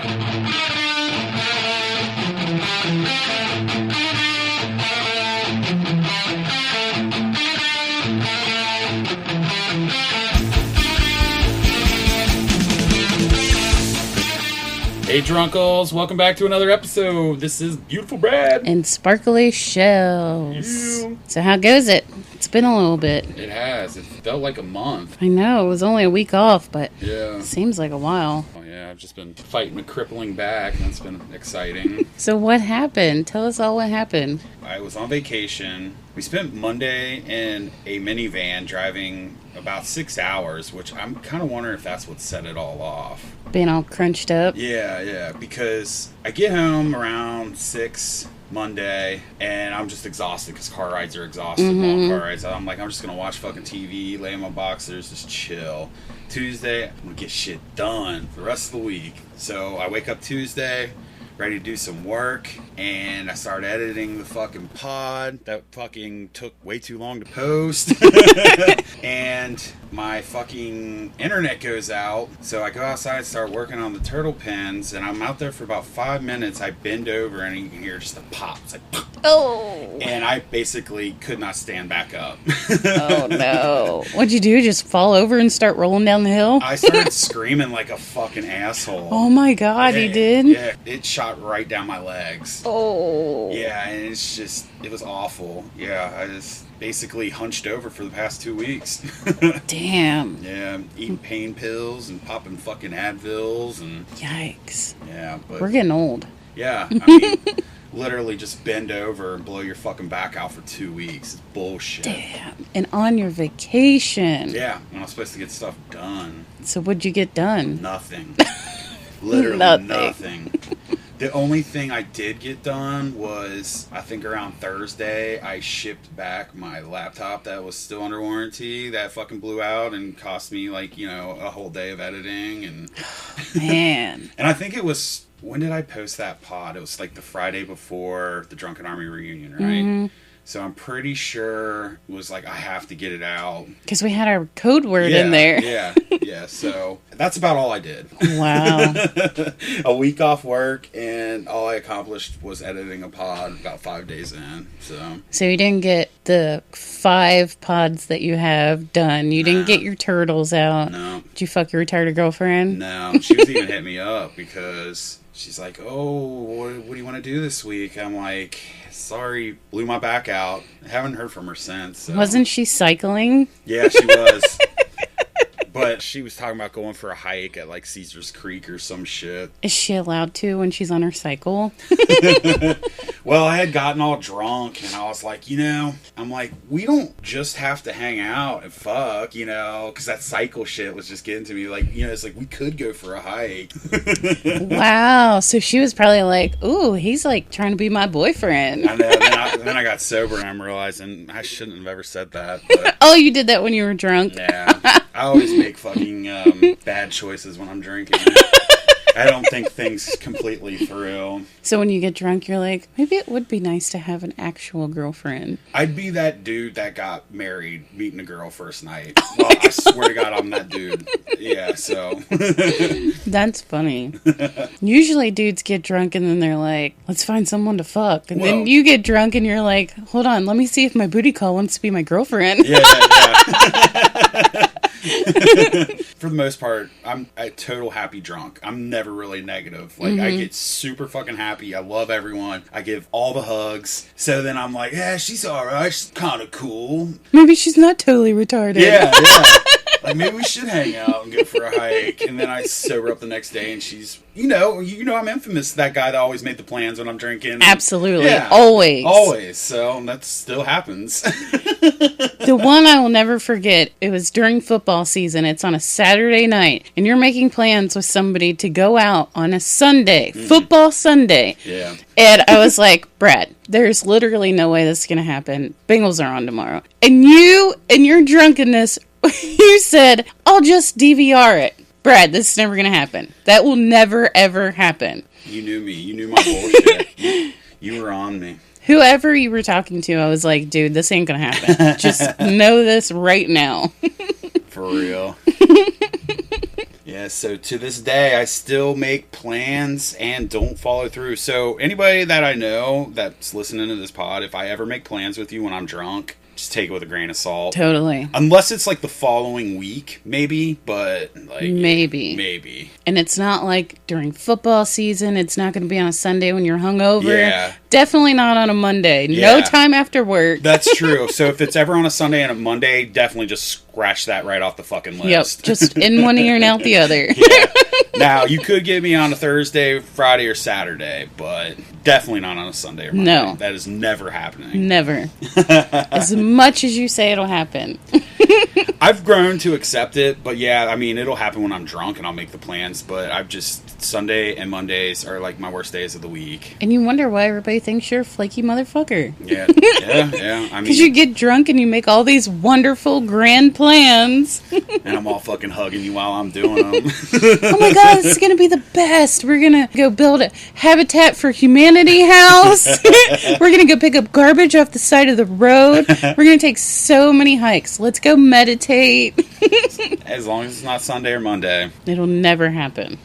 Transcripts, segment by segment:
Hey Drunkles, welcome back to another episode. This is Beautiful Brad. And Sparkly Shells. So how goes it? It's been a little bit. It has. It felt like a month. I know, it was only a week off, but yeah, it seems like a while. Oh yeah, I've just been fighting a crippling back, and that's been exciting. So what happened? Tell us all what happened. I was on vacation. We spent Monday in a minivan driving about 6 hours, which I'm kind of wondering if that's what set it all off. Being all crunched up. Yeah, because I get home around 6 Monday, and I'm just exhausted because car rides are exhausted. Long car rides. I'm like, I'm just going to watch fucking TV, lay in my boxers, just chill. Tuesday, I'm going to get shit done for the rest of the week. So I wake up Tuesday, ready to do some work, and I start editing the fucking pod. That fucking took way too long to post. And my fucking internet goes out, so I go outside and start working on the turtle pens, and I'm out there for about 5 minutes. I bend over, and you can hear just a pop. It's like, oh! And I basically could not stand back up. Oh, no. What'd you do? Just fall over and start rolling down the hill? I started screaming like a fucking asshole. Oh, my God, you did? Yeah, it shot right down my legs. Oh. Yeah, and it's just, it was awful. Yeah, I just basically hunched over for the past 2 weeks. Damn. Yeah, eating pain pills and popping fucking Advils and... Yikes. Yeah, but... We're getting old. Yeah, I mean, literally just bend over and blow your fucking back out for 2 weeks. It's bullshit. Damn. And on your vacation. Yeah, and I was supposed to get stuff done. So what'd you get done? Nothing. Literally nothing. The only thing I did get done was, I think around Thursday, I shipped back my laptop that was still under warranty. That fucking blew out and cost me, like, you know, a whole day of editing. And Man. and I think it was, when did I post that pod? It was like the Friday before the Drunken Army Reunion, right? Mm-hmm. So I'm pretty sure it was like, I have to get it out. Because we had our code word in there. Yeah. So that's about all I did. Wow. A week off work, and all I accomplished was editing a pod about 5 days in. So you didn't get the 5 pods that you have done. You didn't get your turtles out. No. Did you fuck your retarded girlfriend? No. She was even hitting me up because she's like, oh, what do you want to do this week? I'm like... Sorry, blew my back out. I haven't heard from her since. So. Wasn't she cycling? Yeah, she was. But she was talking about going for a hike at like Caesar's Creek or some shit. Is she allowed to when she's on her cycle? Well, I had gotten all drunk and I was like, you know, I'm like, we don't just have to hang out and fuck, you know, because that cycle shit was just getting to me. Like, you know, it's like we could go for a hike. Wow. So she was probably like, ooh, he's like trying to be my boyfriend. I know. Then I got sober and I'm realizing I shouldn't have ever said that. But, oh, you did that when you were drunk? Yeah. I always make fucking bad choices when I'm drinking. I don't think things completely through. So when you get drunk, you're like, maybe it would be nice to have an actual girlfriend. I'd be that dude that got married, meeting a girl first night. Well, I swear to God, I'm that dude. Yeah, so. That's funny. Usually dudes get drunk and then they're like, let's find someone to fuck. And then you get drunk and you're like, hold on, let me see if my booty call wants to be my girlfriend. Yeah. For the most part, I'm a total happy drunk. I'm never really negative. Like, I get super fucking happy. I love everyone. I give all the hugs. So then I'm like, yeah, she's alright. She's kind of cool. Maybe she's not totally retarded. Yeah. Like, maybe we should hang out and go for a hike. And then I sober up the next day and she's, you know, I'm infamous, that guy that always made the plans when I'm drinking. Absolutely. Yeah, always. So that still happens. The one I will never forget, it was during football season. It's on a Saturday night, and you're making plans with somebody to go out on a Sunday, football Sunday. Yeah. And I was like, Brad, there's literally no way this is going to happen. Bengals are on tomorrow. And you, in your drunkenness, you said, I'll just DVR it. Brad, this is never going to happen. That will never, ever happen. You knew me. You knew my bullshit. You were on me. Whoever you were talking to, I was like, dude, this ain't going to happen. Just know this right now. For real. Yeah, so to this day, I still make plans and don't follow through. So anybody that I know that's listening to this pod, if I ever make plans with you when I'm drunk, just take it with a grain of salt. Totally. Unless it's like the following week, maybe, but like... Maybe. And it's not like during football season. It's not going to be on a Sunday when you're hungover. Yeah. Definitely not on a Monday. Yeah. No time after work. That's true. So if it's ever on a Sunday and a Monday, definitely just scratch that right off the fucking list. Yep. Just in one ear and out the other. Yeah. Now, you could get me on a Thursday, Friday, or Saturday, but definitely not on a Sunday or Monday. No. That is never happening. Never. As much as you say it'll happen. I've grown to accept it, but yeah, I mean, it'll happen when I'm drunk and I'll make the plans, but I've just... Sunday and Mondays are like my worst days of the week. And you wonder why everybody thinks you're a flaky motherfucker. Yeah. I mean... Because you get drunk and you make all these wonderful, grand plans. And I'm all fucking hugging you while I'm doing them. Oh my god, this is going to be the best. We're going to go build a Habitat for Humanity house. We're going to go pick up garbage off the side of the road. We're going to take so many hikes. Let's go meditate. As long as it's not Sunday or Monday. It'll never happen.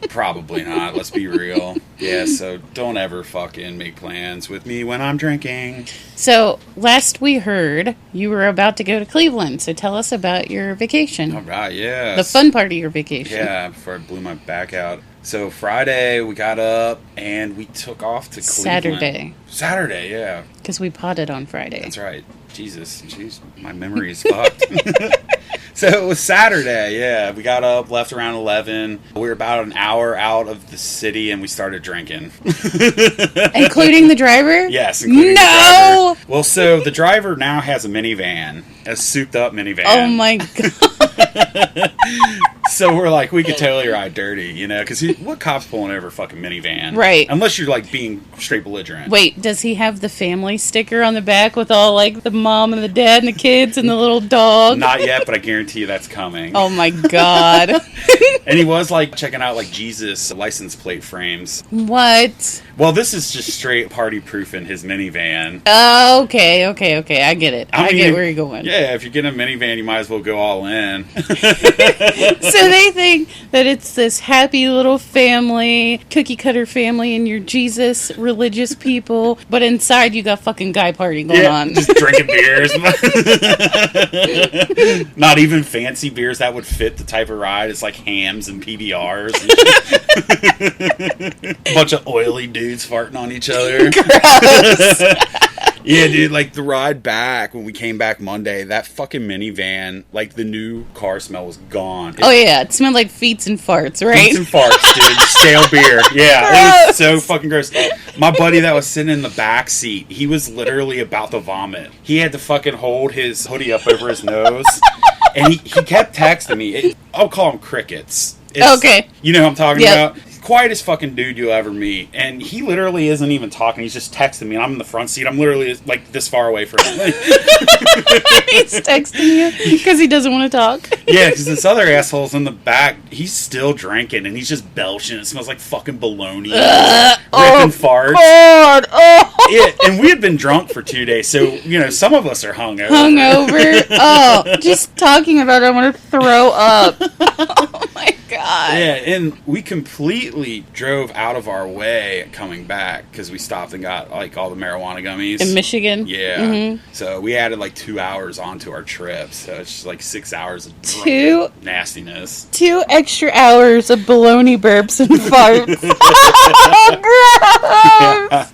Probably not. Let's be real. Yeah, so don't ever fucking make plans with me when I'm drinking. So, last we heard, you were about to go to Cleveland. So tell us about your vacation. All right, yeah. The fun part of your vacation. Yeah, before I blew my back out. So Friday, we got up and we took off to Cleveland. Saturday, yeah. Because we potted on Friday. That's right. Jeez, my memory is fucked. So it was Saturday, yeah. We got up, left around 11. We were about an hour out of the city, and we started drinking. Including the driver? Yes, including the driver. Well, so the driver now has a minivan, a souped-up minivan. Oh, my God. So we're like, we could totally ride dirty, you know? Because what cop's pulling over a fucking minivan? Right. Unless you're, like, being straight belligerent. Wait, does he have the family sticker on the back with all, like, the mom and the dad and the kids and the little dog? Not yet, but I guarantee you that's coming. Oh, my God. And he was, like, checking out, like, Jesus license plate frames. What? Well, this is just straight party-proofing his minivan. Oh, okay. I get it. I get where you're going. Yeah, if you're getting a minivan, you might as well go all in. So they think that it's this happy little family, cookie-cutter family, and you're Jesus religious people, but inside you got fucking guy party going on. Just drinking beers. Not even fancy beers that would fit the type of ride. It's like hams and PBRs. A bunch of oily dudes farting on each other. Gross. Yeah, dude, like the ride back, when we came back Monday, that fucking minivan, like the new car smell was gone. Oh, yeah, it smelled like feets and farts, right? Feets and farts, dude. Stale beer. Yeah, it was so fucking gross. My buddy that was sitting in the back seat, he was literally about to vomit. He had to fucking hold his hoodie up over his nose. And he kept texting me. I'll call him Crickets. Okay. You know who I'm talking about? Quietest fucking dude you'll ever meet. And he literally isn't even talking. He's just texting me. And I'm in the front seat. I'm literally like this far away from him. He's texting you because he doesn't want to talk. Yeah, because this other asshole's in the back. He's still drinking. And he's just belching. It smells like fucking bologna. Ripping farts. God. Oh. Yeah, and we had been drunk for 2 days. So, you know, some of us are hungover. Oh, just talking about it, I want to throw up. Oh, my God. Yeah, and we completely drove out of our way coming back because we stopped and got like all the marijuana gummies in Michigan. Yeah, mm-hmm. So we added like 2 hours onto our trip, so it's just like 6 hours of nastiness. 2 extra hours of bologna burps and farts. Gross.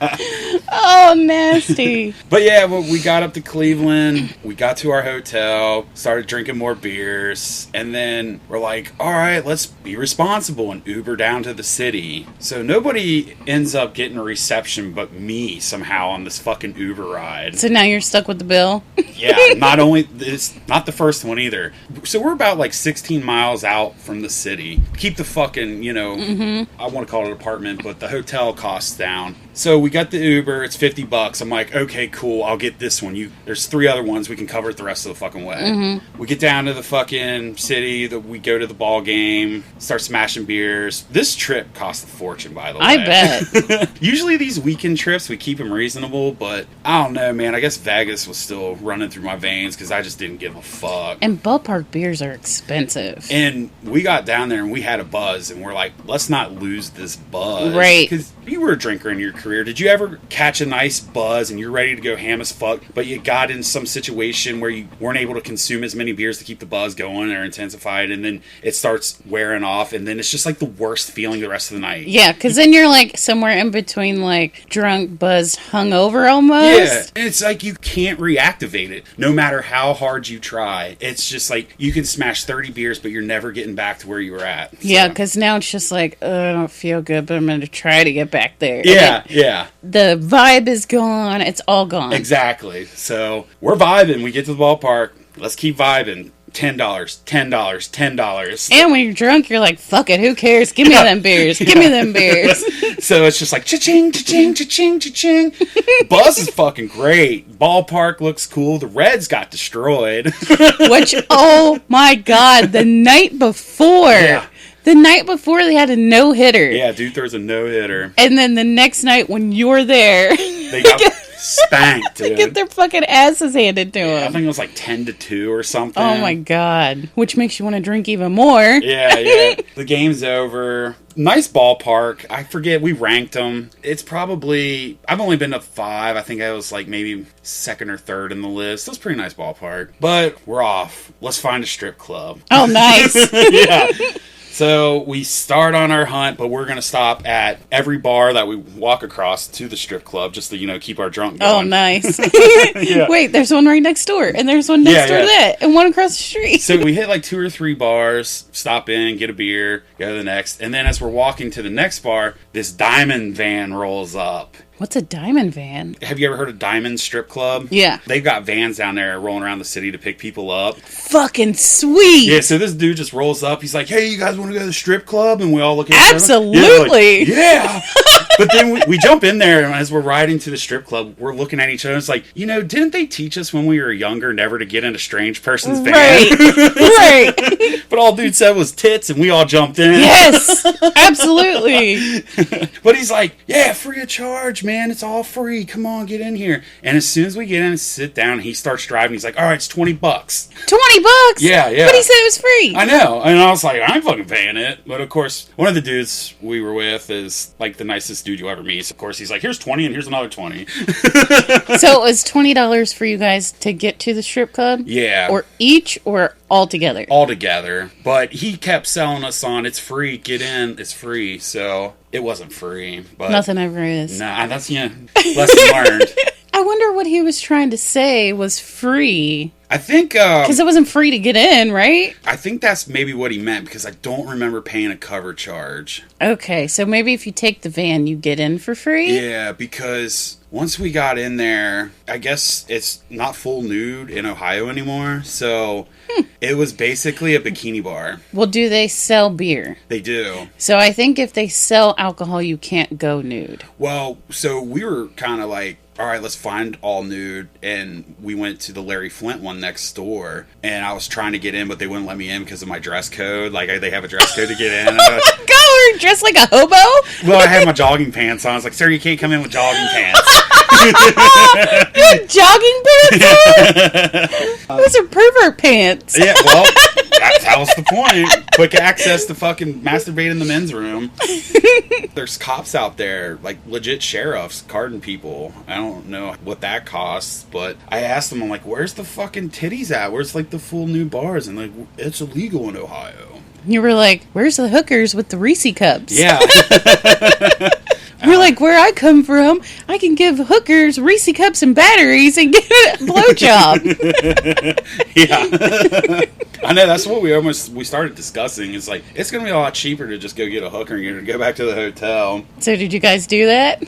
Oh, nasty. But yeah, well, we got up to Cleveland, we got to our hotel, started drinking more beers, and then we're like, all right, let's be responsible and Uber down to the city. So nobody ends up getting a reception but me somehow on this fucking Uber ride. So now you're stuck with the bill? Yeah, it's not the first one either. So we're about like 16 miles out from the city. Keep the fucking, you know, I want to call it an apartment, but the hotel costs down. So we got the Uber. It's $50. I'm like, okay, cool. I'll get this one. There's 3 other ones. We can cover it the rest of the fucking way. Mm-hmm. We get down to the fucking city. We go to the ball game. Start smashing beers. This trip cost a fortune, by the way. I bet. Usually these weekend trips, we keep them reasonable, but I don't know, man. I guess Vegas was still running through my veins because I just didn't give a fuck. And ballpark beers are expensive. And we got down there and we had a buzz, and we're like, let's not lose this buzz. Right. Because you were a drinker in your career. Did you ever catch a nice buzz and you're ready to go ham as fuck, but you got in some situation where you weren't able to consume as many beers to keep the buzz going or intensified, and then it starts wearing off, and then it's just like the worst feeling the rest of the night. Yeah, because then you're like somewhere in between, like drunk, buzz, hungover almost. Yeah, and it's like you can't reactivate it no matter how hard you try. It's just like you can smash 30 beers, but you're never getting back to where you were at. So. Yeah, because now it's just like, I don't feel good, but I'm going to try to get back there. Yeah, yeah. The vibe is gone. It's all gone. Exactly. So we're vibing. We get to the ballpark. Let's keep vibing. $10, $10, $10. And when you're drunk, you're like, fuck it, who cares? Give me them beers. Give me them beers. So it's just like, cha-ching, cha-ching, cha-ching, cha-ching. Buzz is fucking great. Ballpark looks cool. The Reds got destroyed. Which, oh my God, the night before. Yeah. The night before, they had a no-hitter. Yeah, dude throws a no-hitter. And then the next night, when you're there... They got spanked, dude. They get their fucking asses handed to them. I think it was like 10-2 or something. Oh, my God. Which makes you want to drink even more. Yeah, yeah. The game's over. Nice ballpark. I forget, we ranked them. It's probably... I've only been to 5. I think I was like maybe 2nd or 3rd in the list. It was a pretty nice ballpark. But we're off. Let's find a strip club. Oh, nice. Yeah. So we start on our hunt, but we're going to stop at every bar that we walk across to the strip club just to, keep our drunk going. Oh, nice. Yeah. Wait, there's one right next door, and there's one next door to that, and one across the street. So we hit like 2 or 3 bars, stop in, get a beer, go to the next. And then as we're walking to the next bar, this diamond van rolls up. What's a diamond van? Have you ever heard of Diamond Strip Club? Yeah. They've got vans down there rolling around the city to pick people up. Fucking sweet. Yeah, so this dude just rolls up. He's like, hey, you guys want to go to the strip club? And we all look at each other. Absolutely. Yeah. But then we jump in there, and as we're riding to the strip club, we're looking at each other. It's like, didn't they teach us when we were younger never to get in a strange person's van? Right. But all dude said was tits, and we all jumped in. Yes, absolutely. But he's like, yeah, free of charge, man. It's all free. Come on, get in here. And as soon as we get in and sit down, he starts driving. He's like, all right, it's $20. $20? Yeah, yeah. But he said it was free. I know. And I was like, I ain't fucking paying it. But of course, one of the dudes we were with is like the nicest dude you ever meet. So of course, he's like, here's 20 and here's another 20. So it was $20 for you guys to get to the strip club? Yeah. Or each or all together? All together. But he kept selling us on, it's free, get in, it's free. So it wasn't free. But nothing ever is. Nah, that's, lesson learned. I wonder what he was trying to say was free. I think... Because it wasn't free to get in, right? I think that's maybe what he meant, because I don't remember paying a cover charge. Okay, so maybe if you take the van, you get in for free? Yeah, because once we got in there, I guess it's not full nude in Ohio anymore, so it was basically a bikini bar. Well, do they sell beer? They do. So I think if they sell alcohol, you can't go nude. Well, so we were kind of like, all right, let's find all nude, and we went to the Larry Flint one next door, and I was trying to get in, but they wouldn't let me in because of my dress code. Like, they have a dress code to get in. Oh my God, dressed like a hobo? Well, I had my jogging pants on. I was like, sir, you can't come in with jogging pants. You had jogging pants on? Those are pervert pants. Yeah, well, that was the point. Quick access to fucking masturbate in the men's room. There's cops out there, like legit sheriffs, carding people. I don't know what that costs, but I asked them, I'm like, where's the fucking titties at? Where's like the full new bars? And like, it's illegal in Ohio. You were like, where's the hookers with the Reese cups? Yeah. We're like, where I come from, I can give hookers Reese cups and batteries and get a blowjob. Yeah. I know, that's what we started discussing. It's like, it's going to be a lot cheaper to just go get a hooker and go back to the hotel. So did you guys do that?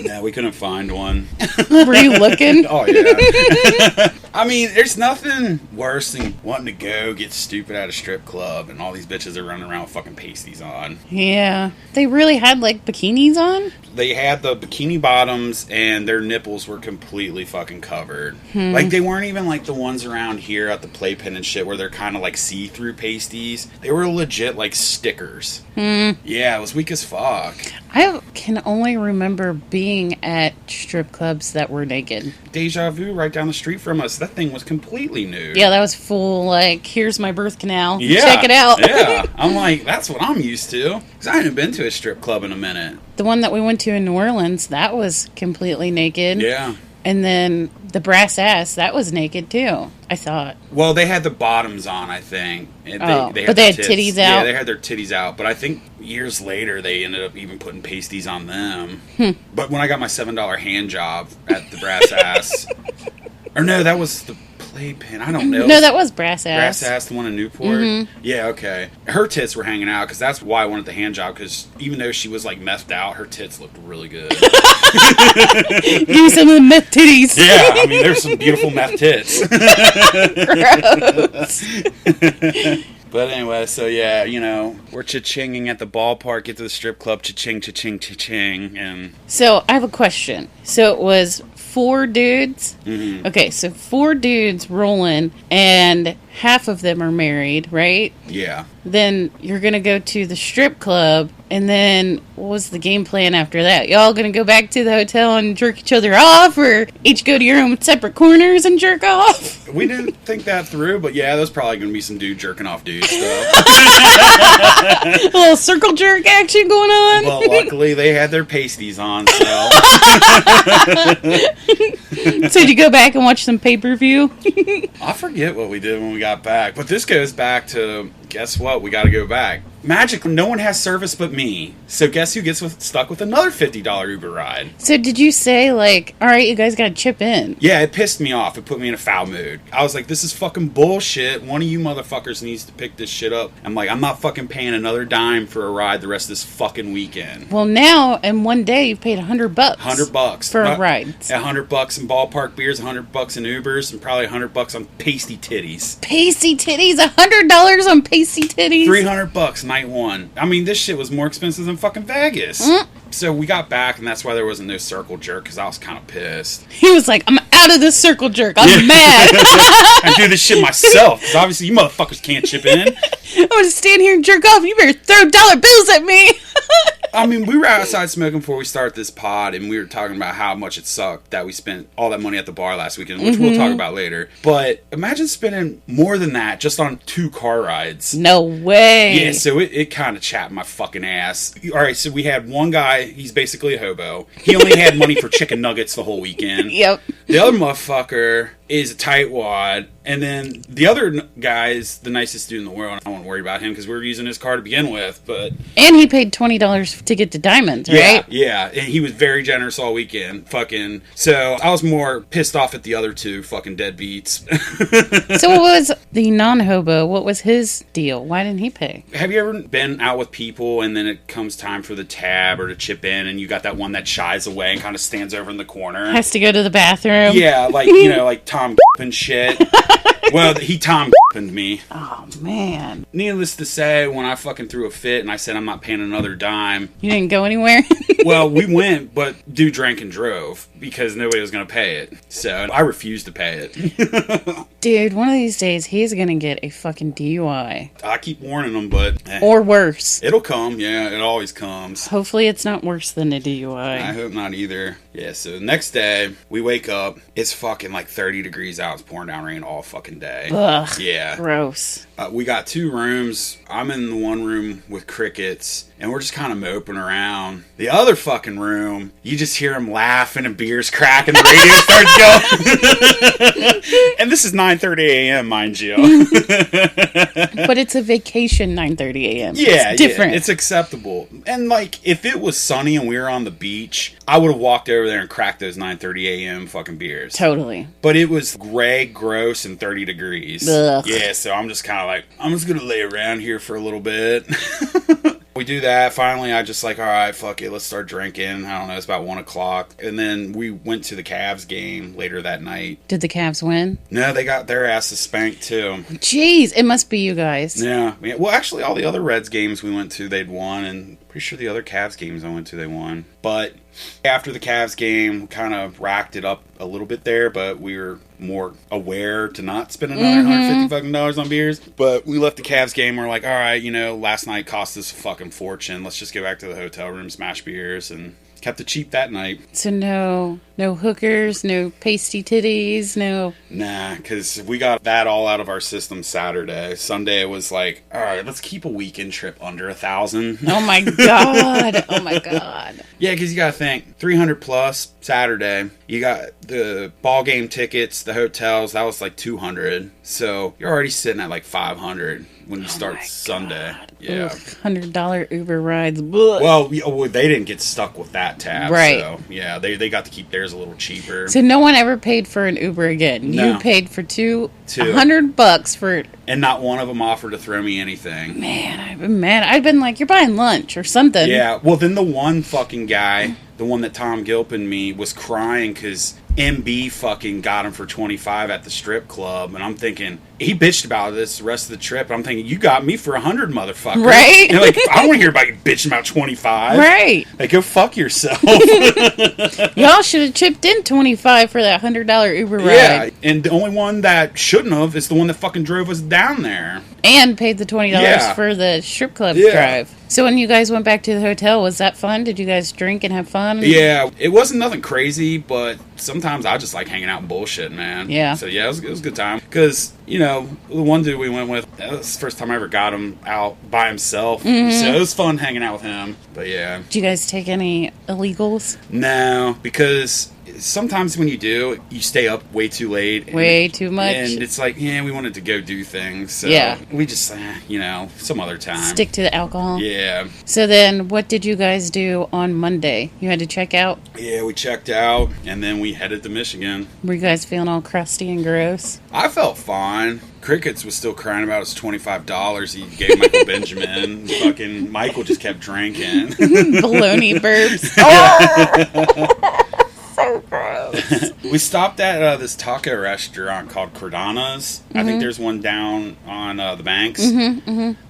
No, we couldn't find one. Were you looking? Oh, yeah. I mean, there's nothing worse than wanting to go get stupid at a strip club and all these bitches are running around with fucking pasties on. Yeah. They really had, like, bikinis on? They had the bikini bottoms and their nipples were completely fucking covered. Like, they weren't even like the ones around here at the playpen and shit where they're kind of like see-through pasties. They were legit like stickers. Yeah, it was weak as fuck. I can only remember being at strip clubs that were naked. Deja Vu right down the street from us. That thing was completely nude. Yeah, that was full, like, here's my birth canal. Yeah, Check it out. Yeah. I'm like, that's what I'm used to. Because I haven't been to a strip club in a minute. The one that we went to in New Orleans, that was completely naked. Yeah. And then the brass ass, that was naked too, I thought. Well, they had the bottoms on, I think. And but they had titties out? Yeah, they had their titties out. But I think years later, they ended up even putting pasties on them. But when I got my $7 hand job at the brass ass... or no, that was the playpen. I don't know. No, that was brass ass. Brass ass, the one in Newport? Yeah, okay. Her tits were hanging out, because that's why I wanted the hand job, because even though she was, like, methed out, her tits looked really good. Give me some of the meth titties. Yeah, I mean, there's some beautiful meth tits. Gross. But anyway, so yeah, you know, we're cha-chinging at the ballpark, get to the strip club, cha-ching, cha-ching, cha-ching, and... So, I have a question. So, it was 4 dudes? Okay, so 4 dudes rolling, and half of them are married, right? Yeah. Then you're going to go to the strip club, and then what was the game plan after that? Y'all going to go back to the hotel and jerk each other off, or each go to your own separate corners and jerk off? We didn't think that through, but yeah, there's probably going to be some dude jerking off dude stuff. A little circle jerk action going on. Well, luckily they had their pasties on, so... So did you go back and watch some pay-per-view? I forget what we did when we got back, but this goes back to, guess what, we got to go back. Magically, no one has service but me, so guess who gets stuck with another $50 Uber ride? So did you say, like, alright, you guys gotta chip in? Yeah, it pissed me off. It put me in a foul mood. I was like, this is fucking bullshit. One of you motherfuckers needs to pick this shit up. I'm like, I'm not fucking paying another dime for a ride the rest of this fucking weekend. Well, now, in one day, you've paid $100. $100. For a ride. $100 in ballpark beers, $100 in Ubers, and probably $100 on pasty titties. Pasty titties? $100 on pasty titties? $300 night one. I mean, this shit was more expensive than fucking Vegas. So we got back, and that's why there wasn't no circle jerk, because I was kind of pissed. He was like, I'm out of this circle jerk. I'm mad. I do this shit myself, because obviously you motherfuckers can't chip in. I'm going to stand here and jerk off. You better throw dollar bills at me. I mean, we were outside smoking before we started this pod, and we were talking about how much it sucked that we spent all that money at the bar last weekend, which we'll talk about later. But imagine spending more than that just on 2 car rides. No way. Yeah, so it kind of chapped my fucking ass. All right, so we had one guy, he's basically a hobo. He only had money for chicken nuggets the whole weekend. Yep. The other motherfucker is a tightwad. And then the other guy is the nicest dude in the world. I don't want to worry about him because we were using his car to begin with. But and he paid $20 to get to Diamonds, right? Yeah. And he was very generous all weekend. Fucking. So I was more pissed off at the other 2 fucking deadbeats. So what was the non-hobo? What was his deal? Why didn't he pay? Have you ever been out with people and then it comes time for the tab or to chip in and you got that one that shies away and kind of stands over in the corner? Has to go to the bathroom. Yeah, like, you know, like Tom and shit. Well, he Tom me. Oh, man. Needless to say, when I fucking threw a fit and I said I'm not paying another dime. You didn't go anywhere? Well, we went, but dude drank and drove because nobody was going to pay it. So I refused to pay it. Dude, one of these days, he's going to get a fucking DUI. I keep warning him, but... Or worse. It'll come, yeah. It always comes. Hopefully it's not worse than a DUI. I hope not either. Yeah, so the next day, we wake up. It's fucking like 30 degrees out. It's pouring down rain all fucking day. Ugh. Yeah. Gross. We got 2 rooms. I'm in the one room with crickets, and we're just kind of moping around. The other fucking room, you just hear them laughing and beers cracking. The radio starts going. And this is 9:30 a.m., mind you. But it's a vacation 9:30 a.m. Yeah, it's different. Yeah, it's acceptable. And like, if it was sunny and we were on the beach, I would have walked over there and cracked those 9:30 a.m. fucking beers. Totally. But it was gray, gross, and 30 degrees. Ugh. Yeah, so I'm just kind of like, I'm just going to lay around here for a little bit. We we do that. Finally, I just like, all right, fuck it, let's start drinking. I don't know, it's about 1 o'clock. And then we went to the Cavs game later that night. Did the Cavs win? No, they got their asses spanked too. Jeez, it must be you guys. Yeah. Well, actually, all the other Reds games we went to, they'd won, and pretty sure the other Cavs games I went to, they won. But after the Cavs game, kind of racked it up a little bit there, but we were more aware to not spend another $150 on beers. But we left the Cavs game, we're like, all right, last night cost us a fucking fortune. Let's just go back to the hotel room, smash beers, and kept it cheap that night. So no hookers, no pasty titties, no... Nah, because we got that all out of our system Saturday. Sunday it was like, all right, let's keep a weekend trip under $1,000. Oh my God. Oh my God. Yeah, because you got to think, 300 plus Saturday. You got the ball game tickets, the hotels, that was like 200. So you're already sitting at like 500 when you start Sunday. God. Yeah. Ugh, $100 Uber rides. Blech. Well, they didn't get stuck with that tab. Right. So, yeah, they got to keep theirs a little cheaper. So no one ever paid for an Uber again. No. You paid for $100 for... And not one of them offered to throw me anything. Man, I've been mad. I've been like, you're buying lunch or something. Yeah, well, then the one fucking guy, the one that Tom Gilpin me, was crying because MB fucking got him for 25 at the strip club. And I'm thinking, he bitched about this the rest of the trip. I'm thinking, you got me for 100, motherfucker. Right? And like, I don't want to hear about you bitching about 25. Right. Like, go fuck yourself. Y'all should have chipped in 25 for that $100 Uber ride. Yeah, and the only one that shouldn't have is the one that fucking drove us down there. And paid the $20 for the strip club drive. So when you guys went back to the hotel, was that fun? Did you guys drink and have fun? Yeah, it wasn't nothing crazy, but sometimes I just like hanging out and bullshitting, man. Yeah. So yeah, it was a good time. Because, the one dude we went with, that was the first time I ever got him out by himself. Mm-hmm. So it was fun hanging out with him. But yeah. Did you guys take any illegals? No, because sometimes when you do, you stay up way too late. Way too much. And it's like, we wanted to go do things. So we just, some other time. Stick to the alcohol. Yeah. So then what did you guys do on Monday? You had to check out? Yeah, we checked out, and then we headed to Michigan. Were you guys feeling all crusty and gross? I felt fine. Crickets was still crying about his $25 he gave Michael Benjamin. Fucking Michael just kept drinking. Baloney burps. Oh! So gross. We stopped at this taco restaurant called Cordana's. I think there's one down on the Banks.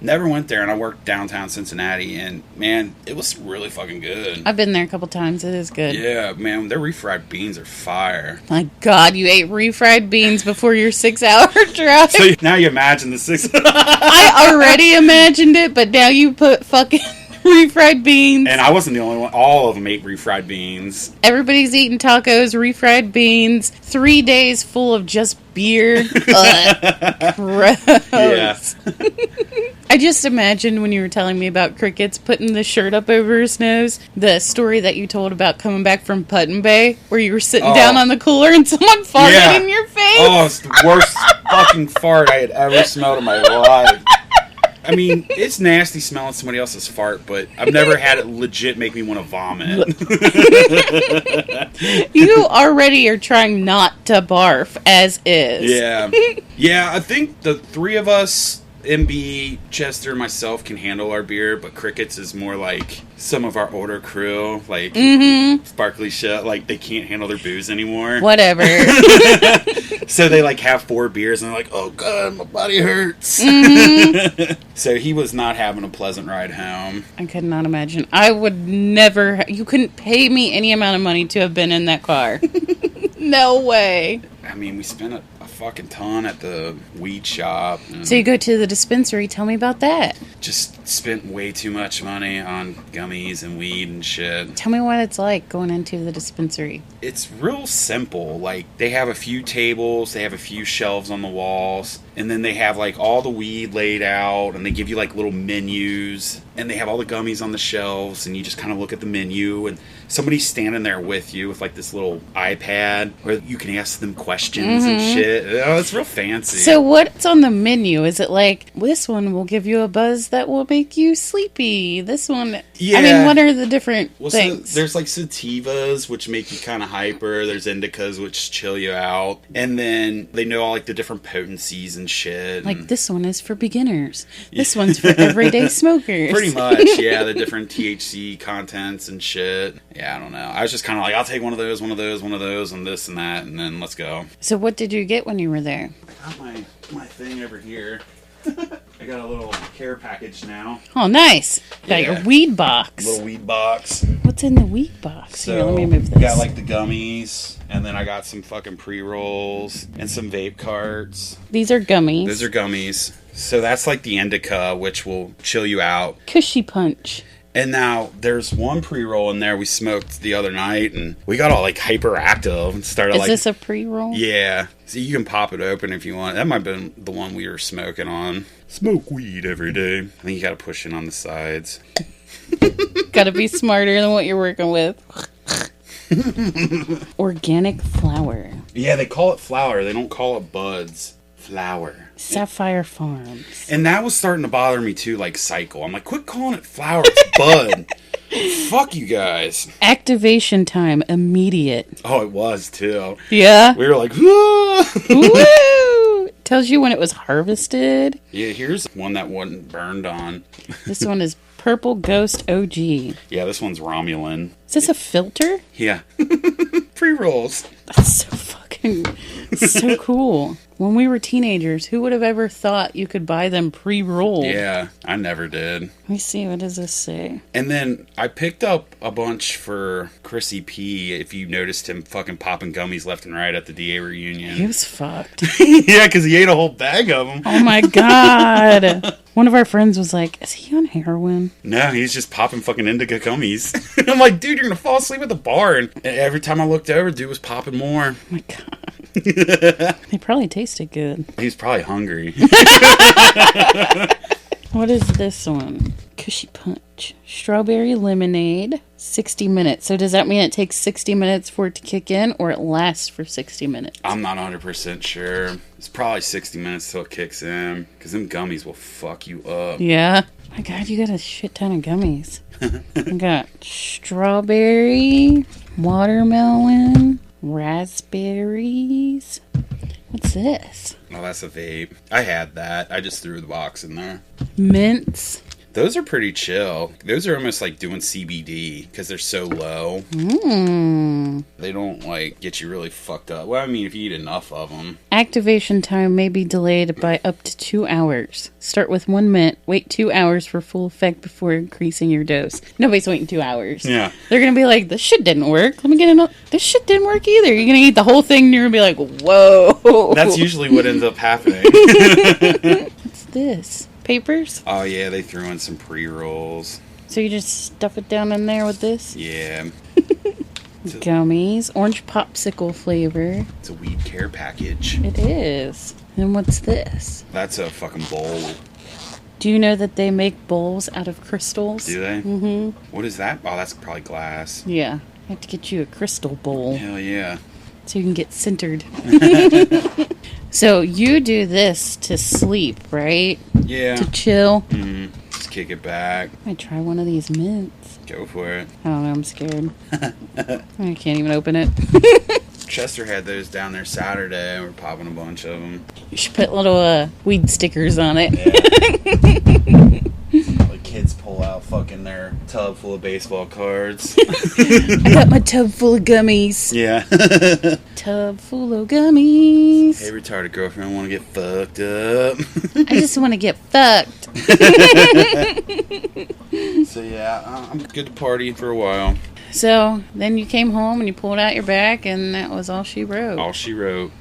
Never went there, and I worked downtown Cincinnati, and man, it was really fucking good. I've been there a couple times. It is good. Yeah, man, their refried beans are fire. My God, you ate refried beans before your 6-hour drive. So now you imagine the 6. I already imagined it, but now you put fucking refried beans. And I wasn't the only one. All of them ate refried beans. Everybody's eating tacos, refried beans, 3 days full of just beer. Ugh, gross. Yeah. I just imagined when you were telling me about Crickets putting the shirt up over his nose, the story that you told about coming back from Put-in Bay, where you were sitting down on the cooler and someone farted in your face. Oh, it's the worst fucking fart I had ever smelled in my life. I mean, it's nasty smelling somebody else's fart, but I've never had it legit make me want to vomit. You already are trying not to barf, as is. Yeah. Yeah, I think the three of us, MB, Chester, myself, can handle our beer, but Crickets is more like some of our older crew, like sparkly shit, like they can't handle their booze anymore. Whatever. So they like have 4 beers and they're like, oh God, my body hurts. So he was not having a pleasant ride home. I could not imagine. I would never, you couldn't pay me any amount of money to have been in that car. No way. I mean, we spent a fucking ton at the weed shop. So you go to the dispensary. Tell me about that. Just spent way too much money on gummies and weed and shit. Tell me what it's like going into the dispensary. It's real simple. Like, they have a few tables, they have a few shelves on the walls, and then they have like all the weed laid out, and they give you like little menus, and they have all the gummies on the shelves, and you just kind of look at the menu, and somebody's standing there with you with like this little iPad where you can ask them questions and shit. Oh, it's real fancy. So what's on the menu? Is it like, this one will give you a buzz that will make you sleepy? This one... Yeah. I mean, what are the different things? So there's like sativas, which make you kind of hyper. There's indicas, which chill you out. And then they know all like the different potencies and shit. Like, this one is for beginners. This one's for everyday smokers. Pretty much, yeah. The different THC contents and shit. Yeah, I don't know. I was just kind of like, I'll take one of those, and this and that, and then let's go. So what did you get when you were there? I got my thing over here. I got a little care package now. Oh, nice. Got your weed box. Little weed box. What's in the weed box? So, here, let me move this. Got like the gummies, and then I got some fucking pre-rolls and some vape carts. These are gummies. Those are gummies. So that's like the indica, which will chill you out. Cushy punch. And now there's one pre-roll in there we smoked the other night, and we got all like hyperactive and started Is this a pre-roll? Yeah. So you can pop it open if you want. That might have been the one we were smoking on. Smoke weed every day. I think you got to push in on the sides. Got to be smarter than what you're working with. Organic flower. Yeah, they call it flower. They don't call it buds. Flower. Sapphire Farms. And that was starting to bother me too, like Cycle. I'm like, quit calling it flower, it's bud. Fuck you guys. Activation time, immediate. Oh, it was too. Yeah. We were like, woo! Woo! Tells you when it was harvested. Yeah, here's one that wasn't burned on. This one is Purple Ghost OG. Yeah, this one's Romulan. Is this a filter? Yeah. Pre-rolls. That's so fucking so cool. When we were teenagers, who would have ever thought you could buy them pre-rolled? Yeah, I never did. Let me see, what does this say? And then I picked up a bunch for Chrissy P. If you noticed him fucking popping gummies left and right at the DA reunion. He was fucked. Yeah, because he ate a whole bag of them. Oh my god. One of our friends was like, is he on heroin? No, he's just popping fucking indica gummies. I'm like, dude, you're going to fall asleep at the bar. And every time I looked over, dude was popping more. Oh my god. They probably tasted good. He's probably hungry. What is this one? Cushy Punch. Strawberry lemonade. 60 minutes. So does that mean it takes 60 minutes for it to kick in, or it lasts for 60 minutes? I'm not 100% sure. It's probably 60 minutes till it kicks in. Because them gummies will fuck you up. Yeah. My god, you got a shit ton of gummies. I got strawberry, watermelon, raspberries. What's this? Oh, that's a vape. I had that. I just threw the box in there. Mints. Those are pretty chill. Those are almost like doing CBD because they're so low. They don't like get you really fucked up. Well, I mean, if you eat enough of them. Activation time may be delayed by up to 2 hours. Start with 1 mint. Wait 2 hours for full effect before increasing your dose. Nobody's waiting 2 hours. Yeah. They're going to be like, this shit didn't work. Let me get another. This shit didn't work either. You're going to eat the whole thing and you're going to be like, whoa. That's usually what ends up happening. What's this? Papers? Oh, yeah, they threw in some pre-rolls. So you just stuff it down in there with this? Yeah. Gummies. Orange popsicle flavor. It's a weed care package. It is. And what's this? That's a fucking bowl. Do you know that they make bowls out of crystals? Do they? Mm-hmm. What is that? Oh, that's probably glass. Yeah. I have to get you a crystal bowl. Hell yeah. So you can get centered. So you do this to sleep, right? Yeah. To chill. Mm-hmm. Just kick it back. I might try one of these mints. Go for it. I don't know, I'm scared. I can't even open it. Chester had those down there Saturday. We're popping a bunch of them. You should put little weed stickers on it. Yeah. Like kids pull out fucking their tub full of baseball cards. I got my tub full of gummies. Yeah. Tub full of gummies. Hey, retarded girlfriend, want to get fucked up? I just want to get fucked. So yeah, I'm good to party for a while. So then you came home and you pulled out your back, and that was all she wrote. All she wrote.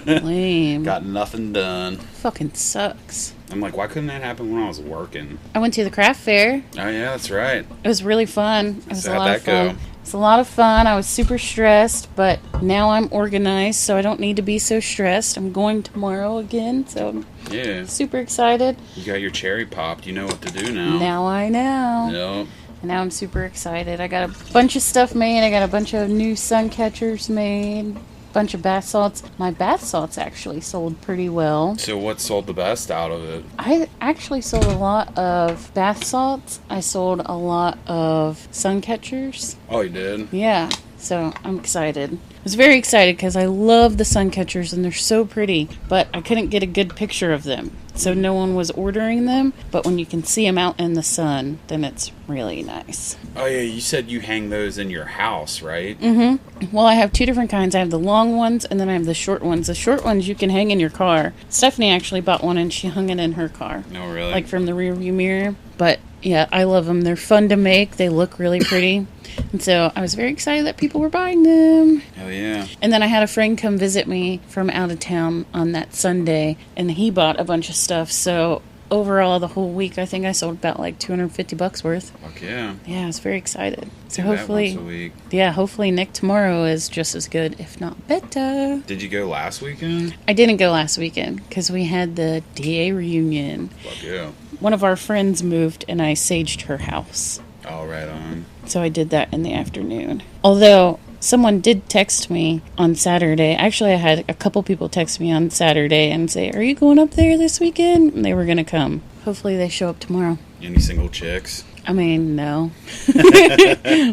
Lame. Got nothing done. Fucking sucks. I'm like, why couldn't that happen when I was working? I went to the craft fair. Oh yeah, that's right. It was really fun. It was So a how'd lot of that fun. go? It's a lot of fun. I was super stressed, but now I'm organized, so I don't need to be so stressed. I'm going tomorrow again, so I'm Yeah. super excited. You got your cherry popped. You know what to do now. Now I know. Yep. And now I'm super excited. I got a bunch of stuff made. I got a bunch of new sun catchers made. Bunch of bath salts. My bath salts actually sold pretty well. So what sold the best out of it? I actually sold a lot of bath salts. I sold a lot of sun catchers. Oh, you did? Yeah. So I'm excited. I was very excited because I love the sun catchers and they're so pretty, but I couldn't get a good picture of them. So no one was ordering them, but when you can see them out in the sun, then it's really nice. Oh yeah, you said you hang those in your house, right? Mm-hmm. Well, I have two different kinds. I have the long ones and then I have the short ones. The short ones you can hang in your car. Stephanie actually bought one and she hung it in her car. No, really? Like from the rearview mirror. But yeah, I love them. They're fun to make. They look really pretty. And so I was very excited that people were buying them. Hell yeah. And then I had a friend come visit me from out of town on that Sunday, and he bought a bunch of stuff. So overall, the whole week, I think I sold about like $250 worth. Fuck yeah. Yeah, I was very excited. So Do hopefully, that once a week. yeah, hopefully Nick tomorrow is just as good, if not better. Did you go last weekend? I didn't go last weekend because we had the DA reunion. Fuck yeah. One of our friends moved, and I saged her house. Oh, right on. So I did that in the afternoon. Although someone did text me on Saturday. Actually, I had a couple people text me on Saturday and say, "Are you going up there this weekend?" And they were going to come. Hopefully they show up tomorrow. Any single chicks? I mean, no.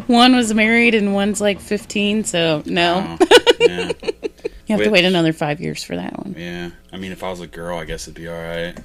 One was married and one's like 15, so no. Oh, yeah. You have to wait another 5 years for that one. Yeah. I mean, if I was a girl, I guess it'd be alright.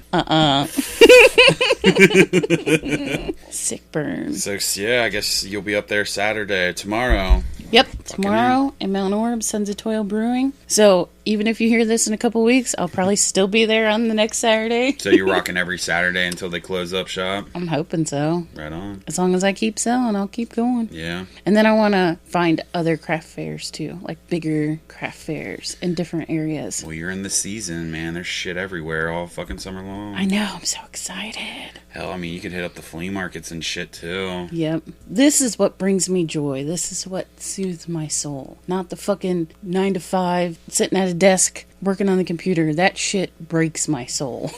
Sick burn. So, yeah, I guess you'll be up there Saturday, tomorrow. Yep, tomorrow in Mount Orb, Sons of Toil Brewing. So even if you hear this in a couple weeks, I'll probably still be there on the next Saturday. So you're rocking every Saturday until they close up shop? I'm hoping so. Right on. As long as I keep selling, I'll keep going. Yeah. And then I want to find other craft fairs too, like bigger craft fairs in different areas. Well, you're in the season, man. There's shit everywhere all fucking summer long. I know, I'm so excited. Hell, I mean, you could hit up the flea markets and shit too. Yep. This is what brings me joy. This is what soothes my soul. Not the fucking 9 to 5 sitting at a desk working on the computer. That shit breaks my soul.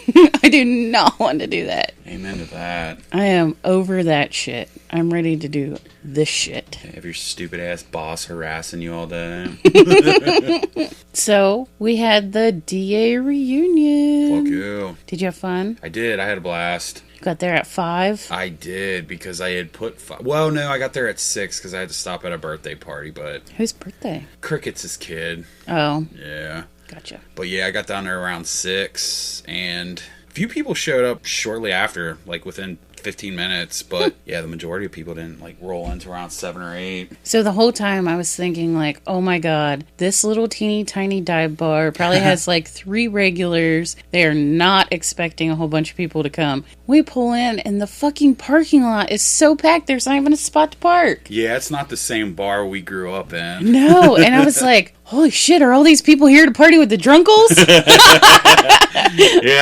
I do not want to do that. Amen to that. I am over that shit. I'm ready to do this shit. Have your stupid ass boss harassing you all day. So, we had the DA reunion. Fuck you. Did you have fun? I did. I had a blast. You got there at 5? I did, because I had put... Well, no, I got there at 6 because I had to stop at a birthday party, but... Whose birthday? Cricket's kid. Oh. Yeah. Gotcha. But yeah, I got down there around 6, and a few people showed up shortly after, like within 15 minutes, but yeah, the majority of people didn't like roll into around 7 or 8. So the whole time I was thinking like, oh my god, this little teeny tiny dive bar probably has like 3 regulars. They are not expecting a whole bunch of people to come. We pull in and the fucking parking lot is so packed there's not even a spot to park. Yeah, it's not the same bar we grew up in. No, and I was like, holy shit, are all these people here to party with the Drunkles? Yeah,